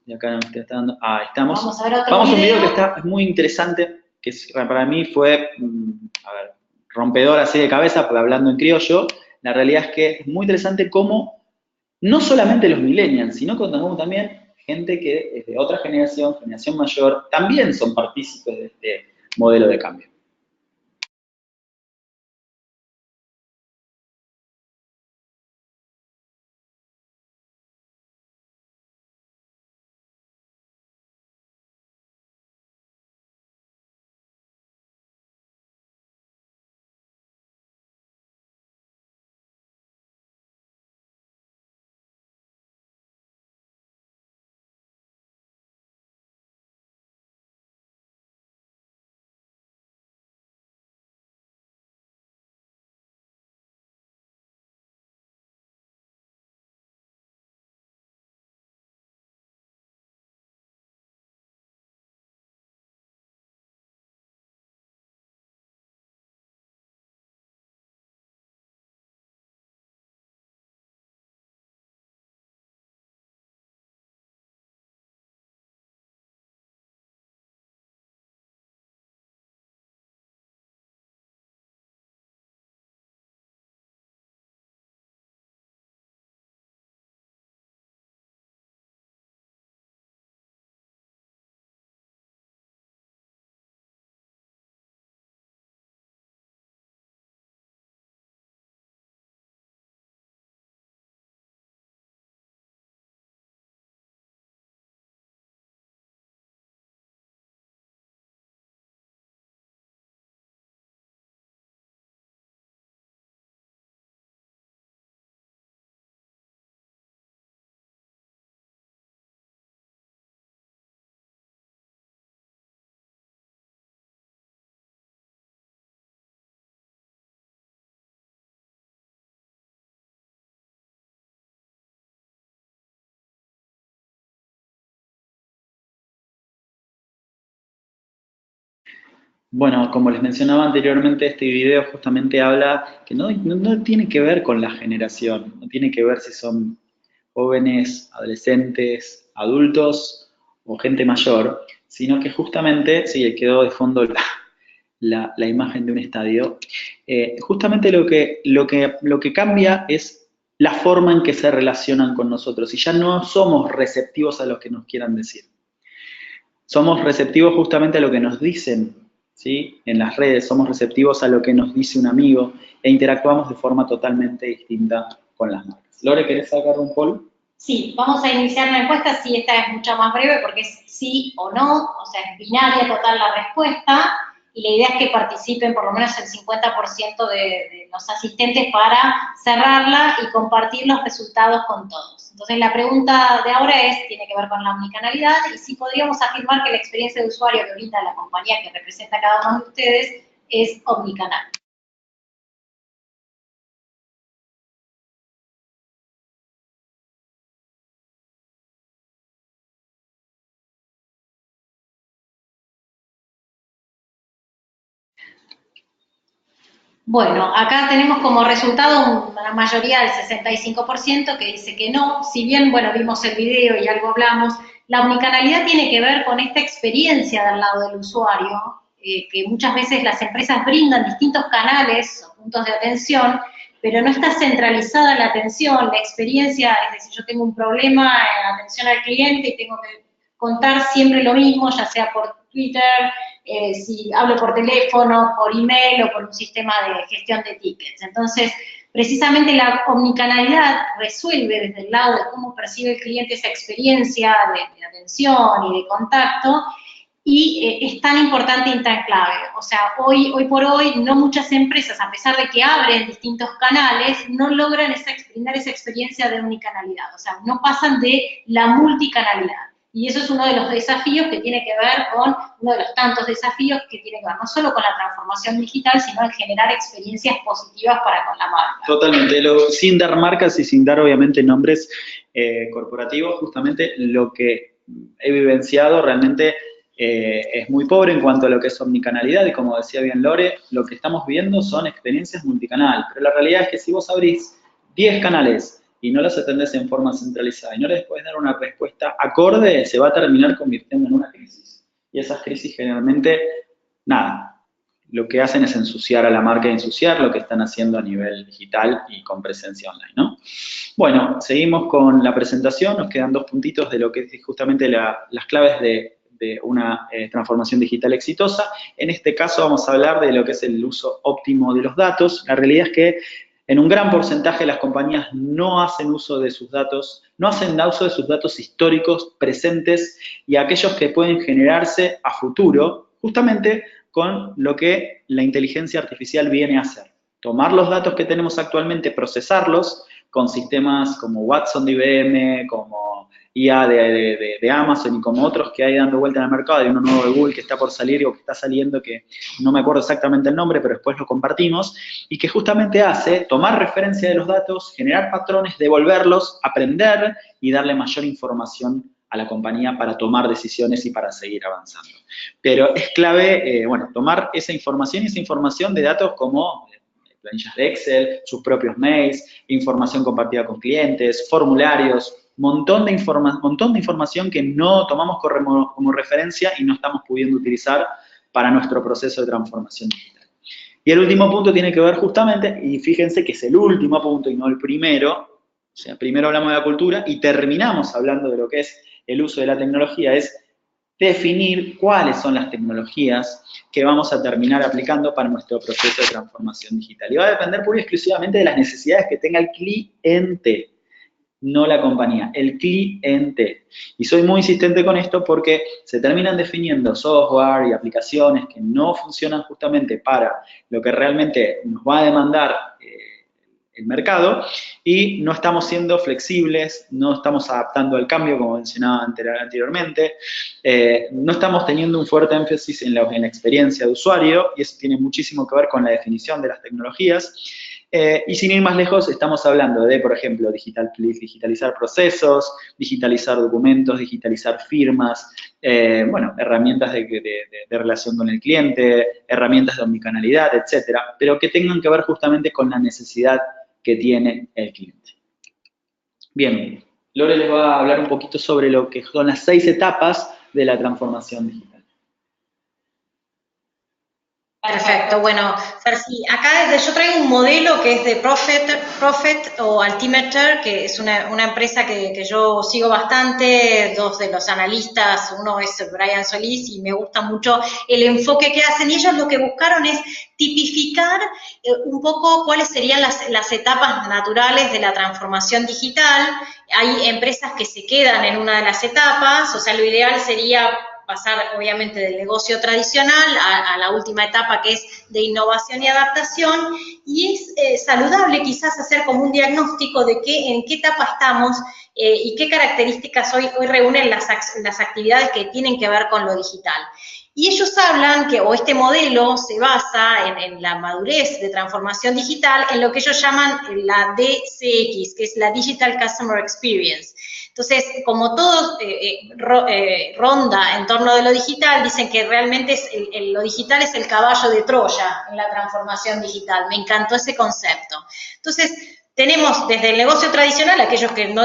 y acá nos está dando, ahí estamos. Vamos a un video que es muy interesante, que para mí fue, rompedor así de cabeza, porque hablando en criollo, la realidad es que es muy interesante cómo no solamente los millennials, sino como también gente que es de otra generación mayor, también son partícipes de este modelo de cambio. Bueno, como les mencionaba anteriormente, este video justamente habla que no tiene que ver con la generación, no tiene que ver si son jóvenes, adolescentes, adultos o gente mayor, sino que justamente, sí, quedó de fondo la imagen de un estadio. Justamente lo que cambia es la forma en que se relacionan con nosotros y ya no somos receptivos a lo que nos quieran decir. Somos receptivos justamente a lo que nos dicen, ¿sí? En las redes, somos receptivos a lo que nos dice un amigo e interactuamos de forma totalmente distinta con las marcas. Lore, ¿querés sacar un poll? Sí, vamos a iniciar una encuesta, sí, esta es mucho más breve porque es sí o no, o sea, es binaria total la respuesta, y la idea es que participen por lo menos el 50% de los asistentes para cerrarla y compartir los resultados con todos. Entonces la pregunta de ahora tiene que ver con la omnicanalidad, y si podríamos afirmar que la experiencia de usuario que brinda la compañía que representa a cada uno de ustedes es omnicanal. Bueno, acá tenemos como resultado una mayoría del 65% que dice que no. Si bien, bueno, vimos el video y algo hablamos, la omnicanalidad tiene que ver con esta experiencia del lado del usuario, que muchas veces las empresas brindan distintos canales o puntos de atención, pero no está centralizada la atención, la experiencia, es decir, yo tengo un problema en atención al cliente y tengo que contar siempre lo mismo, ya sea por Twitter, si hablo por teléfono, por email o por un sistema de gestión de tickets. Entonces, precisamente la omnicanalidad resuelve desde el lado de cómo percibe el cliente esa experiencia de atención y de contacto, y es tan importante y tan clave. O sea, hoy por hoy, no muchas empresas, a pesar de que abren distintos canales, no logran brindar esa experiencia de omnicanalidad. O sea, no pasan de la multicanalidad. Y eso es uno de los desafíos que tiene que ver con, uno de los tantos desafíos que tiene que ver no solo con la transformación digital, sino en generar experiencias positivas para con la marca. Totalmente, sin dar marcas y sin dar obviamente nombres corporativos, justamente lo que he vivenciado realmente es muy pobre en cuanto a lo que es omnicanalidad, y como decía bien Lore, lo que estamos viendo son experiencias multicanal, pero la realidad es que si vos abrís 10 canales y no los atendés en forma centralizada y no les podés dar una respuesta acorde, se va a terminar convirtiendo en una crisis. Y esas crisis generalmente, nada, lo que hacen es ensuciar a la marca y ensuciar lo que están haciendo a nivel digital y con presencia online, ¿no? Bueno, seguimos con la presentación, nos quedan 2 puntitos de lo que es justamente las claves de una transformación digital exitosa. En este caso vamos a hablar de lo que es el uso óptimo de los datos. La realidad es que en un gran porcentaje las compañías no hacen uso de sus datos, no hacen uso de sus datos históricos, presentes y aquellos que pueden generarse a futuro, justamente con lo que la inteligencia artificial viene a hacer. Tomar los datos que tenemos actualmente, procesarlos con sistemas como Watson de IBM, como IA de Amazon y como otros que hay dando vuelta en el mercado. Hay uno nuevo de Google que está por salir o que está saliendo, que no me acuerdo exactamente el nombre, pero después lo compartimos, y que justamente hace tomar referencia de los datos, generar patrones, devolverlos, aprender y darle mayor información a la compañía para tomar decisiones y para seguir avanzando. Pero es clave, bueno, tomar esa información de datos como planillas de Excel, sus propios mails, información compartida con clientes, formularios, montón de información que no tomamos como referencia y no estamos pudiendo utilizar para nuestro proceso de transformación digital. Y el último punto tiene que ver justamente, y fíjense que es el último punto y no el primero, o sea, primero hablamos de la cultura y terminamos hablando de lo que es el uso de la tecnología, es definir cuáles son las tecnologías que vamos a terminar aplicando para nuestro proceso de transformación digital. Y va a depender pura y exclusivamente de las necesidades que tenga el cliente, no la compañía, el cliente. Y soy muy insistente con esto porque se terminan definiendo software y aplicaciones que no funcionan justamente para lo que realmente nos va a demandar el mercado, y no estamos siendo flexibles, no estamos adaptando al cambio, como mencionaba anteriormente, no estamos teniendo un fuerte énfasis en la experiencia de usuario, y eso tiene muchísimo que ver con la definición de las tecnologías. Y sin ir más lejos, estamos hablando de, por ejemplo, digitalizar procesos, digitalizar documentos, digitalizar firmas, bueno, herramientas de relación con el cliente, herramientas de omnicanalidad, etcétera, pero que tengan que ver justamente con la necesidad que tiene el cliente. Bien, Lore les va a hablar un poquito sobre lo que son las 6 etapas de la transformación digital. Perfecto, bueno, Fersi, acá yo traigo un modelo que es de Profit o Altimeter, que es una empresa que yo sigo bastante, dos de los analistas, uno es Brian Solís y me gusta mucho el enfoque que hacen, y ellos lo que buscaron es tipificar un poco cuáles serían las etapas naturales de la transformación digital. Hay empresas que se quedan en una de las etapas, o sea, lo ideal sería pasar obviamente del negocio tradicional a la última etapa que es de innovación y adaptación, y es saludable quizás hacer como un diagnóstico de en qué etapa estamos y qué características hoy reúnen las actividades que tienen que ver con lo digital. Y ellos hablan o este modelo se basa en la madurez de transformación digital en lo que ellos llaman la DCX, que es la Digital Customer Experience. Entonces, como todo ronda en torno de lo digital, dicen que realmente lo digital es el caballo de Troya en la transformación digital. Me encantó ese concepto. Entonces, tenemos desde el negocio tradicional, aquellos que no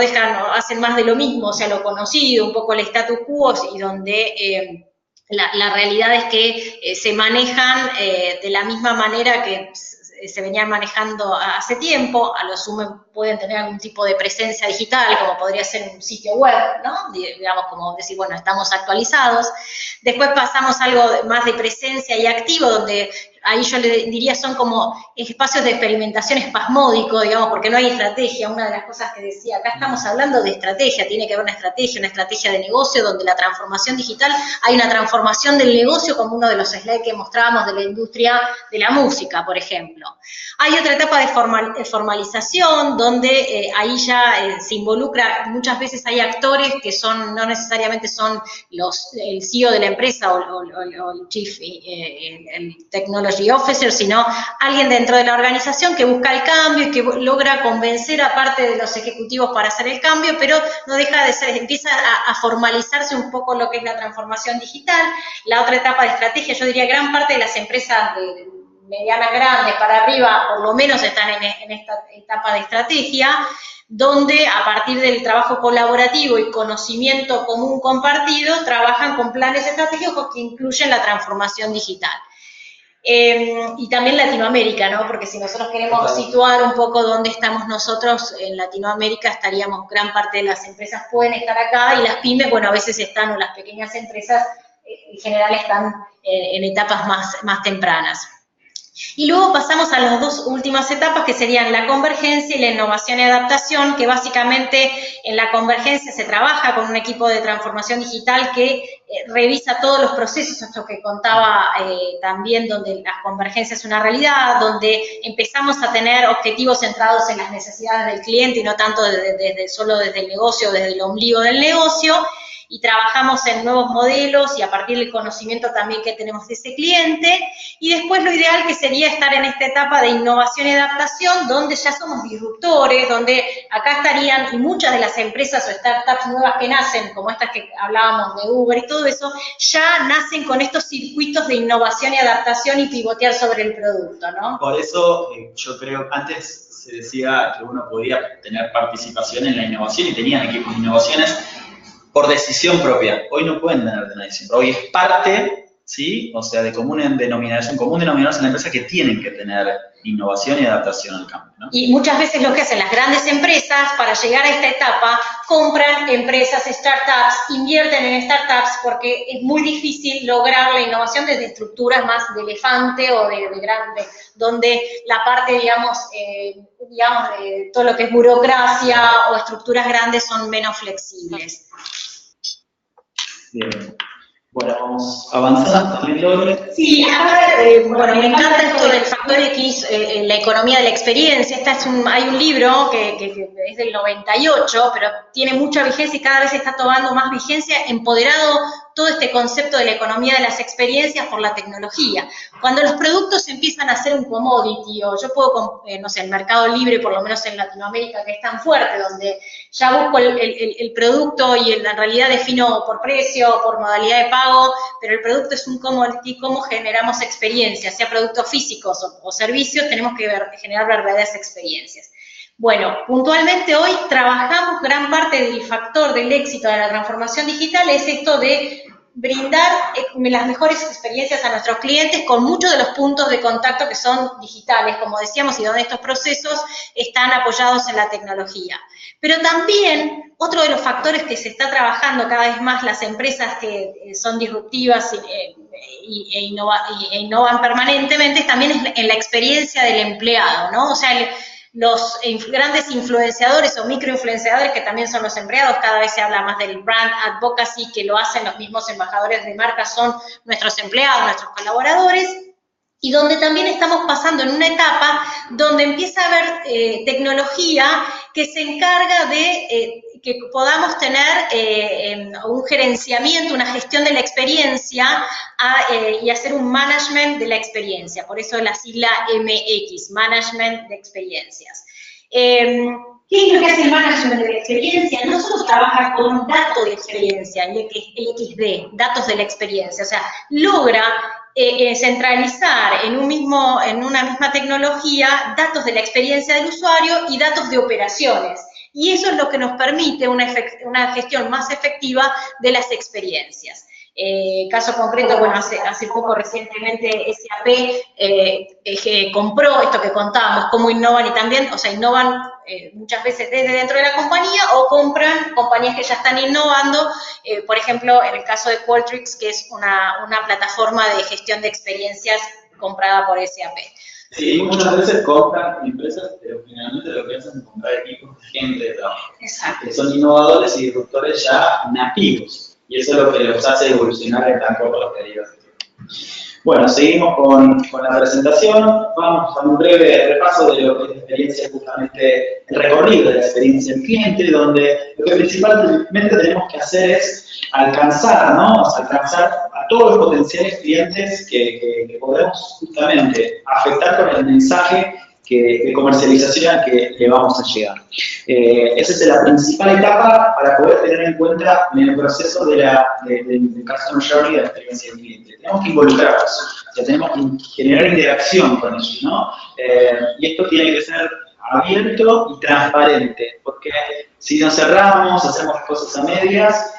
hacen más de lo mismo, o sea, lo conocido, un poco el status quo, y donde la realidad es que se manejan de la misma manera que se venían manejando hace tiempo, a lo sumo pueden tener algún tipo de presencia digital, como podría ser un sitio web, ¿no? Digamos, como decir, bueno, estamos actualizados. Después pasamos a algo más de presencia y activo, donde ahí yo le diría son como espacios de experimentación espasmódico, digamos, porque no hay estrategia. Una de las cosas que decía, acá estamos hablando de estrategia, tiene que haber una estrategia de negocio, donde la transformación digital, hay una transformación del negocio, como uno de los slides que mostrábamos de la industria de la música, por ejemplo. Hay otra etapa de formalización, donde ahí ya se involucra, muchas veces hay actores que no necesariamente son el CEO de la empresa o el Chief el Technology Officer, sino alguien dentro de la organización que busca el cambio y que logra convencer a parte de los ejecutivos para hacer el cambio, pero no deja de ser, empieza a formalizarse un poco lo que es la transformación digital. La otra etapa de estrategia, yo diría gran parte de las empresas medianas grandes para arriba, por lo menos están en esta etapa de estrategia, donde a partir del trabajo colaborativo y conocimiento común compartido, trabajan con planes estratégicos que incluyen la transformación digital. Y también Latinoamérica, ¿no? Porque si nosotros queremos situar un poco dónde estamos nosotros en Latinoamérica, gran parte de las empresas pueden estar acá, y las pymes, bueno, a veces están, o las pequeñas empresas, en general están en etapas más tempranas. Y luego pasamos a las dos últimas etapas, que serían la convergencia y la innovación y adaptación, que básicamente en la convergencia se trabaja con un equipo de transformación digital que revisa todos los procesos, esto que contaba también, donde la convergencia es una realidad, donde empezamos a tener objetivos centrados en las necesidades del cliente y no tanto solo desde el negocio, desde el ombligo del negocio, y trabajamos en nuevos modelos y a partir del conocimiento también que tenemos de ese cliente. Y después lo ideal que sería estar en esta etapa de innovación y adaptación, donde ya somos disruptores, donde acá estarían, y muchas de las empresas o startups nuevas que nacen, como estas que hablábamos de Uber y todo eso, ya nacen con estos circuitos de innovación y adaptación y pivotear sobre el producto, ¿no? Por eso yo creo, antes se decía que uno podía tener participación en la innovación y tenían equipos de innovaciones por decisión propia. Hoy no pueden tener una decisión propia. Hoy es parte, ¿sí? O sea, de común denominador en la empresa, que tienen que tener innovación y adaptación al cambio, ¿no? Y muchas veces lo que hacen las grandes empresas para llegar a esta etapa, compran empresas, startups, invierten en startups, porque es muy difícil lograr la innovación desde estructuras más de elefante o de grande, donde la parte, digamos, de todo lo que es burocracia o estructuras grandes son menos flexibles. Bien. Bueno, vamos avanzando. Sí, acá, bueno, me encanta esto del factor factor X, la economía de la experiencia. Hay un libro que es del 98, pero tiene mucha vigencia y cada vez está tomando más vigencia, empoderado todo este concepto de la economía de las experiencias por la tecnología. Cuando los productos empiezan a ser un commodity, o yo puedo, no sé, el mercado libre, por lo menos en Latinoamérica, que es tan fuerte, donde ya busco el producto y en realidad defino por precio, por modalidad de pago, pero el producto es un commodity, cómo generamos experiencias, sea productos físicos o servicios, tenemos que generar verdaderas experiencias. Bueno, puntualmente hoy trabajamos gran parte del factor del éxito de la transformación digital, es esto de brindar las mejores experiencias a nuestros clientes con muchos de los puntos de contacto que son digitales, como decíamos, y donde estos procesos están apoyados en la tecnología. Pero también, otro de los factores que se está trabajando cada vez más las empresas que son disruptivas e innovan permanentemente, también es en la experiencia del empleado, ¿no? O sea, los grandes influenciadores o microinfluenciadores, que también son los empleados, cada vez se habla más del brand advocacy, que lo hacen los mismos embajadores de marca, son nuestros empleados, nuestros colaboradores, y donde también estamos pasando en una etapa donde empieza a haber tecnología que se encarga de que podamos tener un gerenciamiento, una gestión de la experiencia y hacer un management de la experiencia. Por eso la sigla MX, Management de Experiencias. ¿Qué es lo que hace el management de la experiencia? No solo trabaja con datos de experiencia, el XD, datos de la experiencia, o sea, logra centralizar en una misma tecnología datos de la experiencia del usuario y datos de operaciones. Y eso es lo que nos permite una gestión más efectiva de las experiencias. Caso concreto, bueno, hace poco recientemente SAP compró esto que contábamos, cómo innovan y también, o sea, innovan muchas veces desde dentro de la compañía o compran compañías que ya están innovando, por ejemplo, en el caso de Qualtrics, que es una plataforma de gestión de experiencias comprada por SAP. Sí, muchas veces compran empresas, pero generalmente lo que hacen es comprar equipos de gente de trabajo. Exacto. Que son innovadores y disruptores ya nativos. Y eso es lo que los hace evolucionar en tan corto periodo. Bueno, seguimos con la presentación. Vamos a un breve repaso de lo que es experiencia, justamente el recorrido de la experiencia del cliente, donde lo que principalmente tenemos que hacer es alcanzar a todos los potenciales clientes que podemos justamente afectar con el mensaje de comercialización al que le vamos a llegar. Esa es la principal etapa para poder tener en cuenta en el proceso del Customer Journey de la experiencia del cliente. Tenemos que involucrarlos, o sea, tenemos que generar interacción con ellos, ¿no? Y esto tiene que ser abierto y transparente, porque si nos cerramos, hacemos las cosas a medias,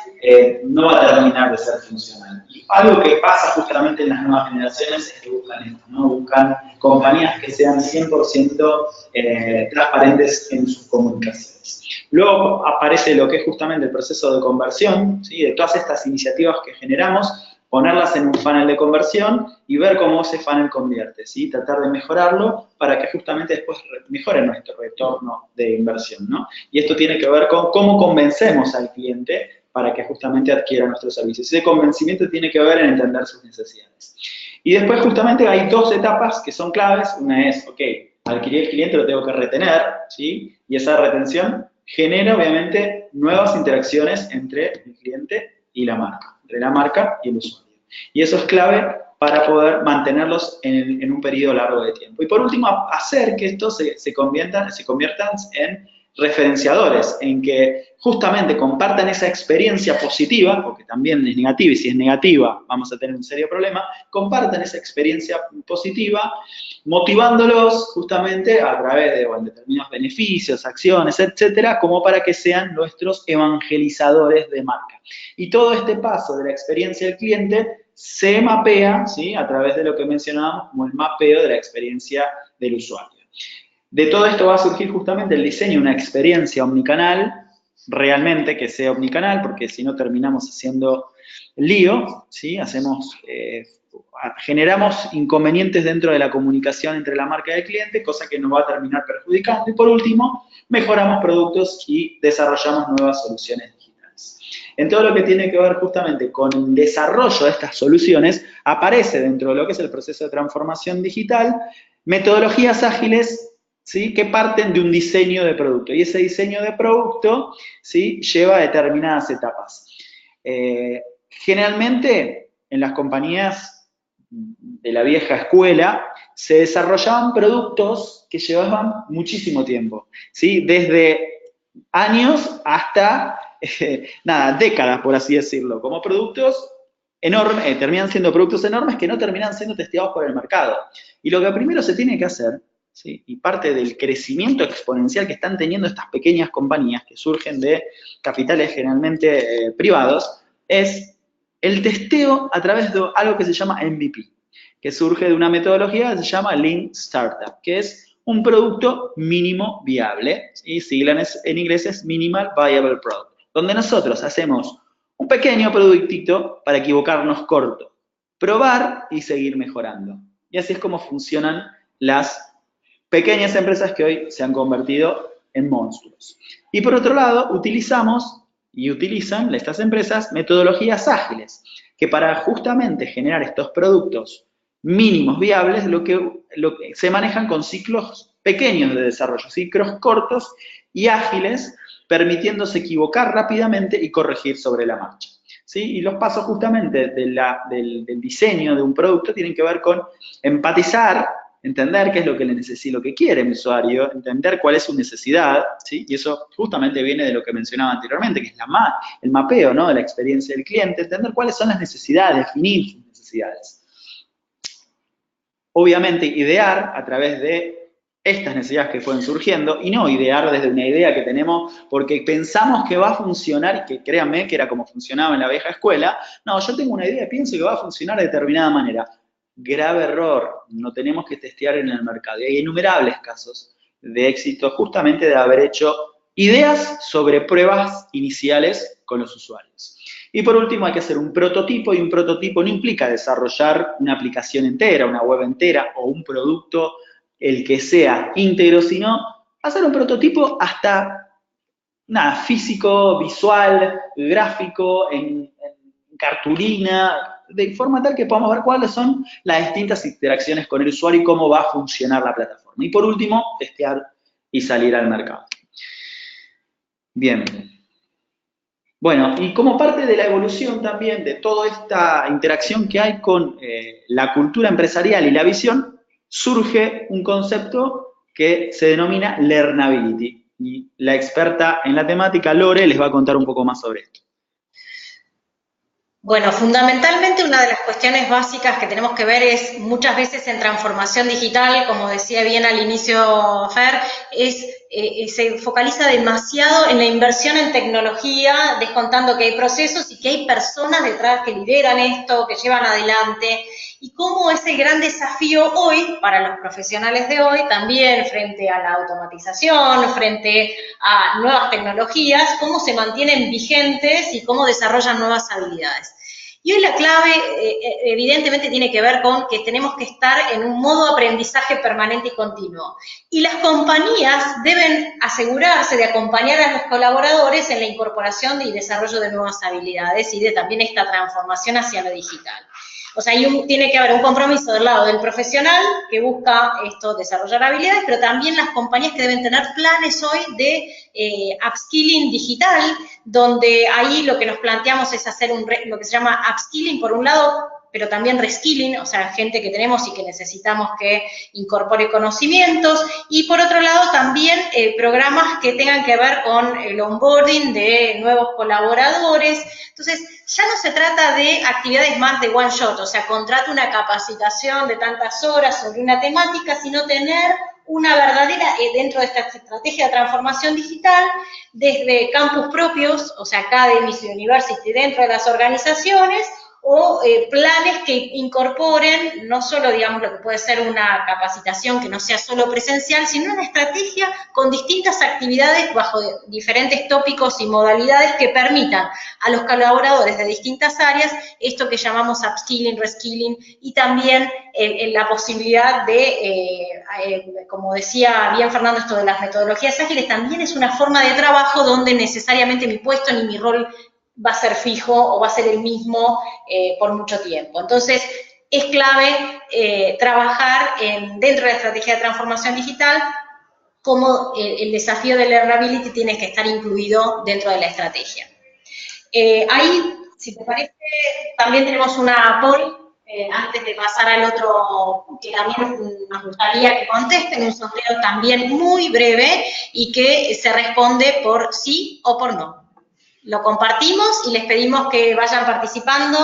no va a terminar de ser funcional. Y algo que pasa justamente en las nuevas generaciones es que buscan esto, ¿no? Buscan compañías que sean 100% transparentes en sus comunicaciones. Luego aparece lo que es justamente el proceso de conversión, ¿sí? De todas estas iniciativas que generamos, ponerlas en un funnel de conversión y ver cómo ese funnel convierte, ¿sí? Tratar de mejorarlo para que justamente después mejore nuestro retorno de inversión, ¿no? Y esto tiene que ver con cómo convencemos al cliente para que justamente adquiera nuestros servicios. Ese convencimiento tiene que ver en entender sus necesidades. Y después justamente hay dos etapas que son claves. Una es, ok, adquirir el cliente lo tengo que retener, ¿sí? Y esa retención genera obviamente nuevas interacciones entre el cliente y la marca, entre la marca y el usuario. Y eso es clave para poder mantenerlos en un periodo largo de tiempo. Y por último, hacer que estos se conviertan en referenciadores, en que justamente compartan esa experiencia positiva, porque también es negativa, y si es negativa vamos a tener un serio problema, compartan esa experiencia positiva, motivándolos justamente a través de determinados beneficios, acciones, etcétera, como para que sean nuestros evangelizadores de marca. Y todo este paso de la experiencia del cliente se mapea, ¿sí? A través de lo que mencionábamos como el mapeo de la experiencia del usuario. De todo esto va a surgir justamente el diseño de una experiencia omnicanal, realmente que sea omnicanal, porque si no terminamos haciendo lío, ¿sí? Generamos inconvenientes dentro de la comunicación entre la marca y el cliente, cosa que nos va a terminar perjudicando. Y por último, mejoramos productos y desarrollamos nuevas soluciones digitales. En todo lo que tiene que ver justamente con el desarrollo de estas soluciones, aparece dentro de lo que es el proceso de transformación digital, metodologías ágiles, ¿sí?, que parten de un diseño de producto. Y ese diseño de producto, ¿sí?, lleva a determinadas etapas. Generalmente, en las compañías de la vieja escuela, se desarrollaban productos que llevaban muchísimo tiempo, ¿sí?, desde años hasta, décadas, por así decirlo, como productos enormes, terminan siendo productos enormes que no terminan siendo testeados por el mercado. Y lo que primero se tiene que hacer, ¿sí?, y parte del crecimiento exponencial que están teniendo estas pequeñas compañías que surgen de capitales generalmente privados, es el testeo a través de algo que se llama MVP, que surge de una metodología que se llama Lean Startup, que es un producto mínimo viable, y sigla en inglés es Minimal Viable Product, donde nosotros hacemos un pequeño productito para equivocarnos corto, probar y seguir mejorando. Y así es como funcionan las pequeñas empresas que hoy se han convertido en monstruos. Y por otro lado, utilizamos y utilizan estas empresas metodologías ágiles, que para justamente generar estos productos mínimos viables, lo que se manejan con ciclos pequeños de desarrollo, ciclos cortos y ágiles, permitiéndose equivocar rápidamente y corregir sobre la marcha, ¿sí? Y los pasos justamente del diseño de un producto tienen que ver con empatizar, entender qué es lo que le necesita, lo que quiere el usuario, entender cuál es su necesidad, ¿sí? Y eso justamente viene de lo que mencionaba anteriormente, que es el mapeo, ¿no?, de la experiencia del cliente, entender cuáles son las necesidades, definir sus necesidades. Obviamente, idear a través de estas necesidades que fueron surgiendo, y no idear desde una idea que tenemos porque pensamos que va a funcionar, y que créanme que era como funcionaba en la vieja escuela. No, yo tengo una idea y pienso que va a funcionar de determinada manera. Grave error, no tenemos que testear en el mercado. Y hay innumerables casos de éxito justamente de haber hecho ideas sobre pruebas iniciales con los usuarios. Y por último hay que hacer un prototipo, y un prototipo no implica desarrollar una aplicación entera, una web entera o un producto, el que sea íntegro, sino hacer un prototipo hasta, físico, visual, gráfico, en cartulina, de forma tal que podamos ver cuáles son las distintas interacciones con el usuario y cómo va a funcionar la plataforma. Y por último, testear y salir al mercado. Bien. Bueno, y como parte de la evolución también de toda esta interacción que hay con la cultura empresarial y la visión, surge un concepto que se denomina Learnability. Y la experta en la temática, Lore, les va a contar un poco más sobre esto. Bueno, fundamentalmente una de las cuestiones básicas que tenemos que ver es muchas veces en transformación digital, como decía bien al inicio Fer, se focaliza demasiado en la inversión en tecnología, descontando que hay procesos y que hay personas detrás que lideran esto, que llevan adelante, y cómo es el gran desafío hoy para los profesionales de hoy, también frente a la automatización, frente a nuevas tecnologías, cómo se mantienen vigentes y cómo desarrollan nuevas habilidades. Y hoy la clave evidentemente tiene que ver con que tenemos que estar en un modo de aprendizaje permanente y continuo. Y las compañías deben asegurarse de acompañar a los colaboradores en la incorporación y desarrollo de nuevas habilidades y de también esta transformación hacia lo digital. O sea, tiene que haber un compromiso del lado del profesional que busca desarrollar habilidades, pero también las compañías que deben tener planes hoy de upskilling digital, donde ahí lo que nos planteamos es hacer lo que se llama upskilling por un lado, pero también reskilling, o sea, gente que tenemos y que necesitamos que incorpore conocimientos, y por otro lado también programas que tengan que ver con el onboarding de nuevos colaboradores. Entonces, ya no se trata de actividades más de one shot, o sea, contrato una capacitación de tantas horas sobre una temática, sino tener una verdadera, dentro de esta estrategia de transformación digital, desde campus propios, o sea, academies y university dentro de las organizaciones, o planes que incorporen no solo, digamos, lo que puede ser una capacitación que no sea solo presencial, sino una estrategia con distintas actividades bajo diferentes tópicos y modalidades que permitan a los colaboradores de distintas áreas esto que llamamos upskilling, reskilling, y también la posibilidad de, como decía bien Fernando, esto de las metodologías ágiles, también es una forma de trabajo donde necesariamente mi puesto ni mi rol va a ser fijo o va a ser el mismo por mucho tiempo. Entonces, es clave trabajar dentro de la estrategia de transformación digital cómo el desafío del learnability tiene que estar incluido dentro de la estrategia. Ahí, si te parece, también tenemos una poll, antes de pasar al otro, que también nos gustaría que contesten, un sondeo también muy breve y que se responde por sí o por no. Lo compartimos y les pedimos que vayan participando,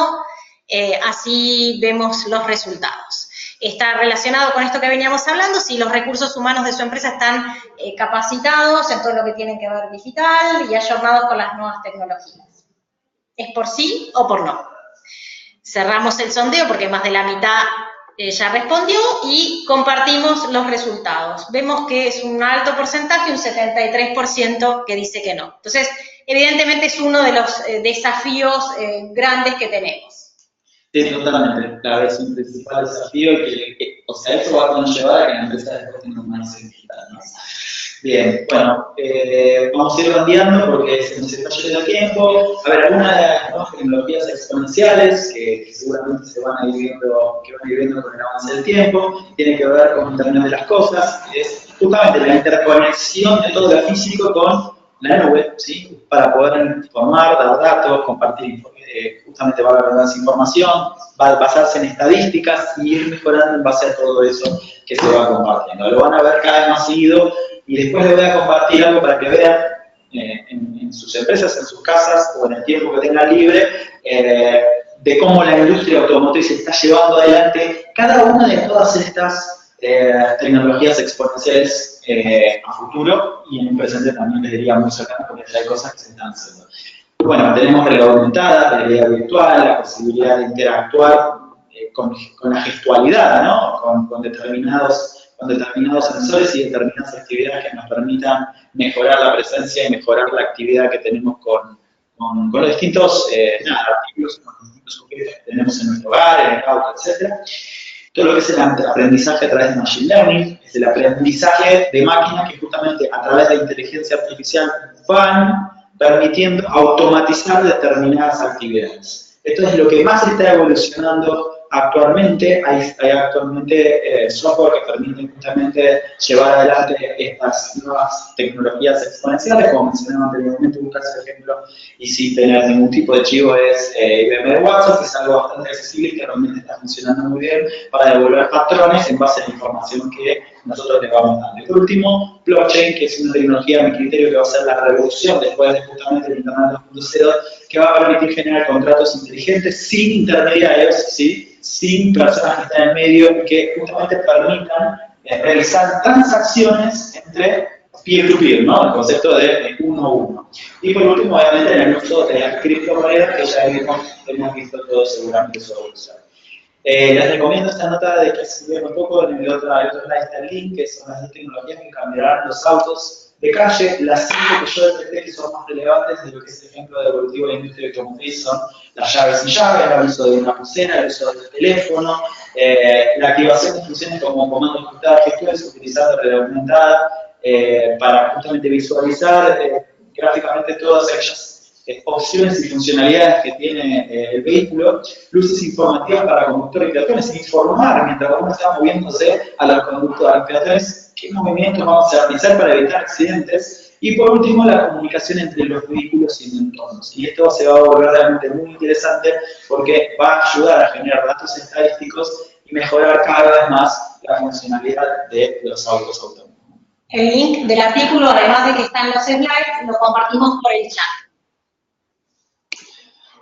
así vemos los resultados. Está relacionado con esto que veníamos hablando, si los recursos humanos de su empresa están capacitados en todo lo que tiene que ver digital y ayornados con las nuevas tecnologías. ¿Es por sí o por no? Cerramos el sondeo porque más de la mitad ya respondió y compartimos los resultados. Vemos que es un alto porcentaje, un 73% que dice que no. Entonces, evidentemente es uno de los desafíos grandes que tenemos. Sí, totalmente. Claro, es un principal desafío o sea, eso va a conllevar a que la empresa después tenga un mindset digital, ¿no? Bien, bueno, vamos a ir bandeando porque se nos está yendo el tiempo. A ver, algunas de las nuevas tecnologías exponenciales que seguramente se van a ir viendo con el avance del tiempo, tiene que ver con Internet de las Cosas, es justamente la interconexión de todo lo físico con la nube, ¿sí? Para poder informar, dar datos, compartir justamente va a haber más información, va a basarse en estadísticas y ir mejorando en base a todo eso que se va compartiendo. Lo van a ver cada vez más seguido y después les voy a compartir algo para que vean en sus empresas, en sus casas o en el tiempo que tengan libre, de cómo la industria automotriz está llevando adelante cada una de todas estas tecnologías exponenciales a futuro y en un presente también les diría muy cercano porque hay cosas que se están haciendo. Bueno, tenemos realidad aumentada, realidad virtual, la posibilidad de interactuar con la gestualidad, ¿no? Con determinados sensores y determinadas actividades que nos permitan mejorar la presencia y mejorar la actividad que tenemos con los distintos artículos, con los distintos objetos que tenemos en nuestro hogar, en el auto, etc. Todo lo que es el aprendizaje a través de Machine Learning, es el aprendizaje de máquinas que justamente a través de la inteligencia artificial van permitiendo automatizar determinadas actividades. Esto es lo que más está evolucionando actualmente. Hay actualmente software que permiten justamente llevar adelante estas nuevas tecnologías exponenciales, como mencionaba anteriormente, un caso de ejemplo, y sin tener ningún tipo de chivo, es IBM Watson, que es algo bastante accesible y que realmente está funcionando muy bien para devolver patrones en base a la información que nosotros le vamos dando. Y por último, blockchain, que es una tecnología a mi criterio que va a ser la revolución después de justamente el Internet 2.0, que va a permitir generar contratos inteligentes sin intermediarios, ¿sí? Sin personas que están en medio y que justamente permitan realizar transacciones entre peer-to-peer, ¿no? El concepto de uno a uno. Y por último, obviamente, en el uso de las criptomonedas, que ya hemos visto todos seguramente su evolución. Les recomiendo esta nota de que se vea un poco, en el otro lado está el link, que son las 10 tecnologías que cambiarán los autos de calle. Las 5 que yo detecté que son más relevantes de lo que es el ejemplo de evolutivo de la industria automotriz son las llaves sin llave, el uso de una pulsera, el uso del teléfono, la activación de funciones como comando de ejecutar gestores utilizando realidad aumentada para justamente visualizar gráficamente todas aquellas opciones y funcionalidades que tiene el vehículo, luces informativas para conductores y peatones, informar mientras uno está moviéndose a los conductores, a los peatones, qué movimientos vamos a realizar para evitar accidentes, y por último la comunicación entre los vehículos y el entorno. Y esto se va a volver realmente muy interesante porque va a ayudar a generar datos estadísticos y mejorar cada vez más la funcionalidad de los autos autónomos. El link del artículo, además de que está en los slides, lo compartimos por el chat.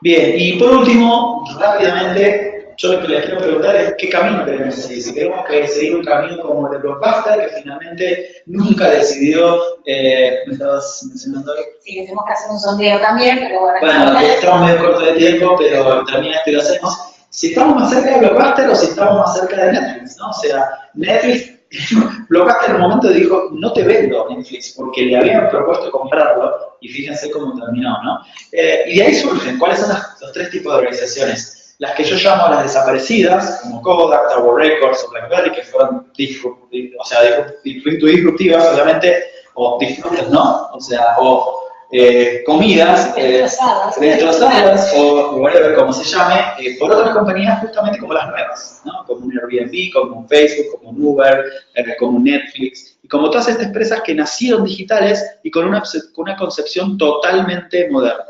Bien, y por último, rápidamente, yo lo que les quiero preguntar es qué camino queremos seguir. Si queremos seguir un camino como el de Blockbuster, que finalmente nunca decidió, ¿me estabas mencionando algo? Sí, tenemos que hacer un sondeo también, pero bueno. Bueno, estamos medio cortos de tiempo, pero termina esto y lo hacemos. Si estamos más cerca de Blockbuster o si estamos más cerca de Netflix, ¿no? O sea, Netflix, Blockbuster en un momento dijo, no te vendo Netflix, porque le habían propuesto comprarlo, y fíjense cómo terminó, ¿no? Y de ahí surgen, ¿cuáles son los tres tipos de organizaciones? Las que yo llamo las desaparecidas, como Kodak, Tower Records o BlackBerry, que fueron disruptivas, obviamente, o disruptas, ¿no? O sea, o comidas destrozadas o whatever, como se llame, por otras compañías justamente como las nuevas, ¿no? Como un Airbnb, como un Facebook, como un Uber, como un Netflix, y como todas estas empresas que nacieron digitales y con una concepción totalmente moderna.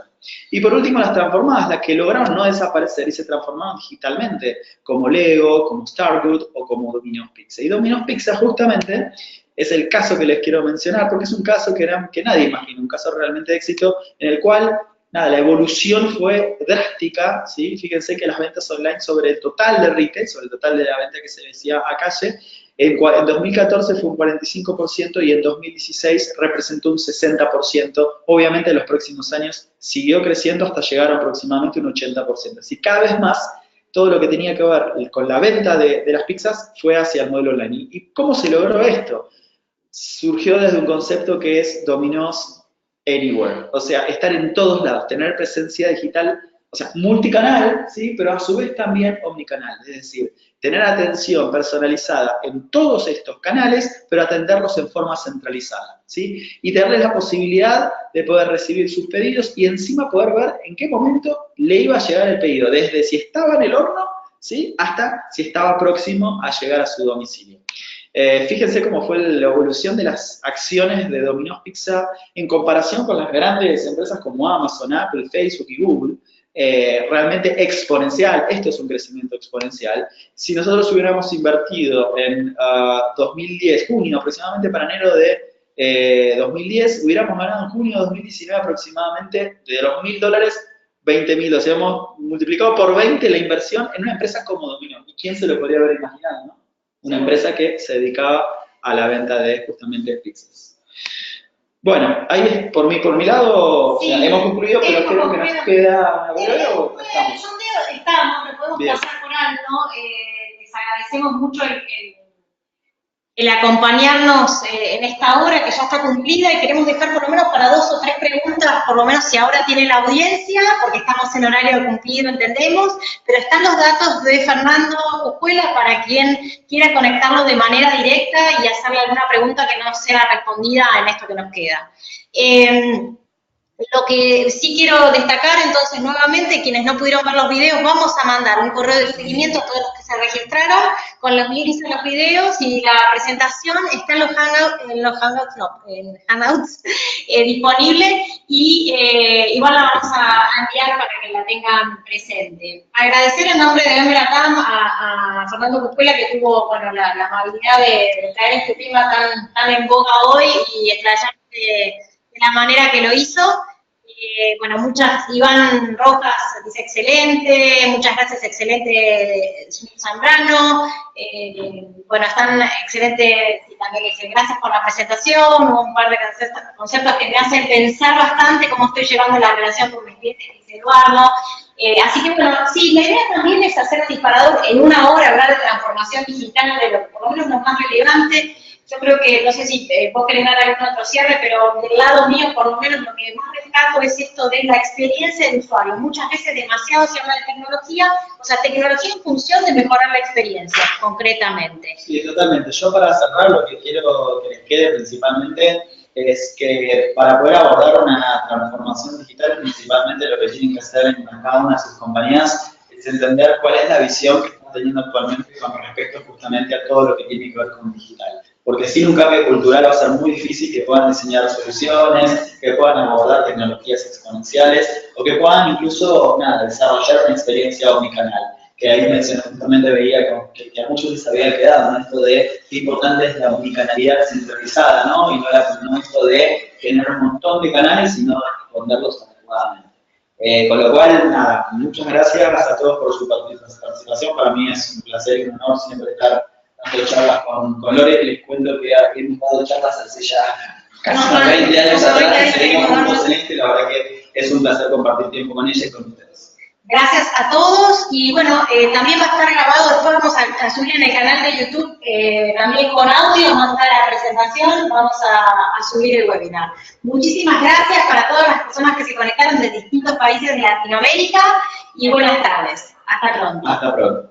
Y por último, las transformadas, las que lograron no desaparecer y se transformaron digitalmente, como Lego, como Starwood o como Domino's Pizza. Y Domino's Pizza justamente es el caso que les quiero mencionar, porque es un caso que nadie imagina, un caso realmente de éxito, en el cual, nada, la evolución fue drástica, ¿sí? Fíjense que las ventas online sobre el total de retail, sobre el total de la venta que se decía a calle, en 2014 fue un 45% y en 2016 representó un 60%. Obviamente en los próximos años siguió creciendo hasta llegar a aproximadamente un 80%. Así cada vez más todo lo que tenía que ver con la venta de las pizzas fue hacia el modelo online. ¿Y cómo se logró esto? Surgió desde un concepto que es Domino's Anywhere, o sea, estar en todos lados, tener presencia digital, o sea, multicanal, ¿sí? Pero a su vez también omnicanal, es decir, tener atención personalizada en todos estos canales, pero atenderlos en forma centralizada, ¿sí? Y darles la posibilidad de poder recibir sus pedidos y encima poder ver en qué momento le iba a llegar el pedido, desde si estaba en el horno, ¿sí? Hasta si estaba próximo a llegar a su domicilio. Fíjense cómo fue la evolución de las acciones de Domino's Pizza en comparación con las grandes empresas como Amazon, Apple, Facebook y Google. Realmente exponencial, esto es un crecimiento exponencial. Si nosotros hubiéramos invertido en 2010, junio aproximadamente para enero de 2010, hubiéramos ganado en junio de 2019 aproximadamente de los $1.000, 20.000, o sea, hemos multiplicado por 20 la inversión en una empresa como Domino's. ¿Y quién se lo podría haber imaginado, no? Una empresa que se dedicaba a la venta de justamente pizzas. Bueno, ahí por mi lado, sí, ya hemos concluido, pero creo que nos queda una breve o estamos. Estamos, lo podemos bien pasar por alto. Les agradecemos mucho el acompañarnos en esta hora que ya está cumplida y queremos dejar por lo menos para 2 o 3 preguntas, por lo menos si ahora tiene la audiencia, porque estamos en horario cumplido, entendemos, pero están los datos de Fernando Oscuela para quien quiera conectarlo de manera directa y hacerle alguna pregunta que no sea respondida en esto que nos queda. Lo que sí quiero destacar, entonces, nuevamente, quienes no pudieron ver los videos, vamos a mandar un correo de seguimiento a todos los que se registraron, con los links a los videos y la presentación está en los Hangouts disponible y igual la vamos a enviar para que la tengan presente. Agradecer en nombre de Embratam a Fernando Cuscuela que tuvo, bueno, la amabilidad de traer este tema tan en boga hoy y explayarse de la manera que lo hizo. Bueno, Iván Rojas dice excelente, muchas gracias, excelente Zambrano, bueno, están excelentes y también les dice gracias por la presentación, hubo un par de conceptos que me hacen pensar bastante cómo estoy llevando la relación con mis clientes, dice Eduardo. Así que bueno, sí, la idea también es hacer el disparador en una hora, hablar de transformación digital, de por lo menos lo más relevante. Yo creo que, no sé si vos querés dar algún otro cierre, pero del lado mío, por lo menos, lo que más rescato es esto de la experiencia del usuario. Muchas veces demasiado se habla de tecnología, o sea, tecnología en función de mejorar la experiencia, concretamente. Sí, totalmente. Yo para cerrar lo que quiero que les quede principalmente es que para poder abordar una transformación digital, principalmente lo que tienen que hacer en cada una de sus compañías es entender cuál es la visión que están teniendo actualmente con respecto justamente a todo lo que tiene que ver con digital. Porque sin un cambio cultural va a ser muy difícil que puedan diseñar soluciones, que puedan abordar tecnologías exponenciales o que puedan incluso desarrollar una experiencia omnicanal. Que ahí mencioné, justamente veía que a muchos les había quedado, ¿no? Esto de qué importante es la omnicanalidad centralizada, ¿no? Y no esto de tener un montón de canales, sino responderlos adecuadamente. Con lo cual, nada, muchas gracias a todos por su participación. Para mí es un placer y un honor siempre estar dando charlas con Lore. Les cuento que hemos dado charlas hace ya casi 20 años atrás y seguimos juntos en este. La verdad que es un placer compartir tiempo con ella y con ustedes. Gracias a todos y bueno, también va a estar grabado, después vamos a subir en el canal de YouTube, también con audio, vamos a la presentación, vamos a subir el webinar. Muchísimas gracias para todas las personas que se conectaron de distintos países de Latinoamérica y buenas tardes. Hasta pronto. Hasta pronto.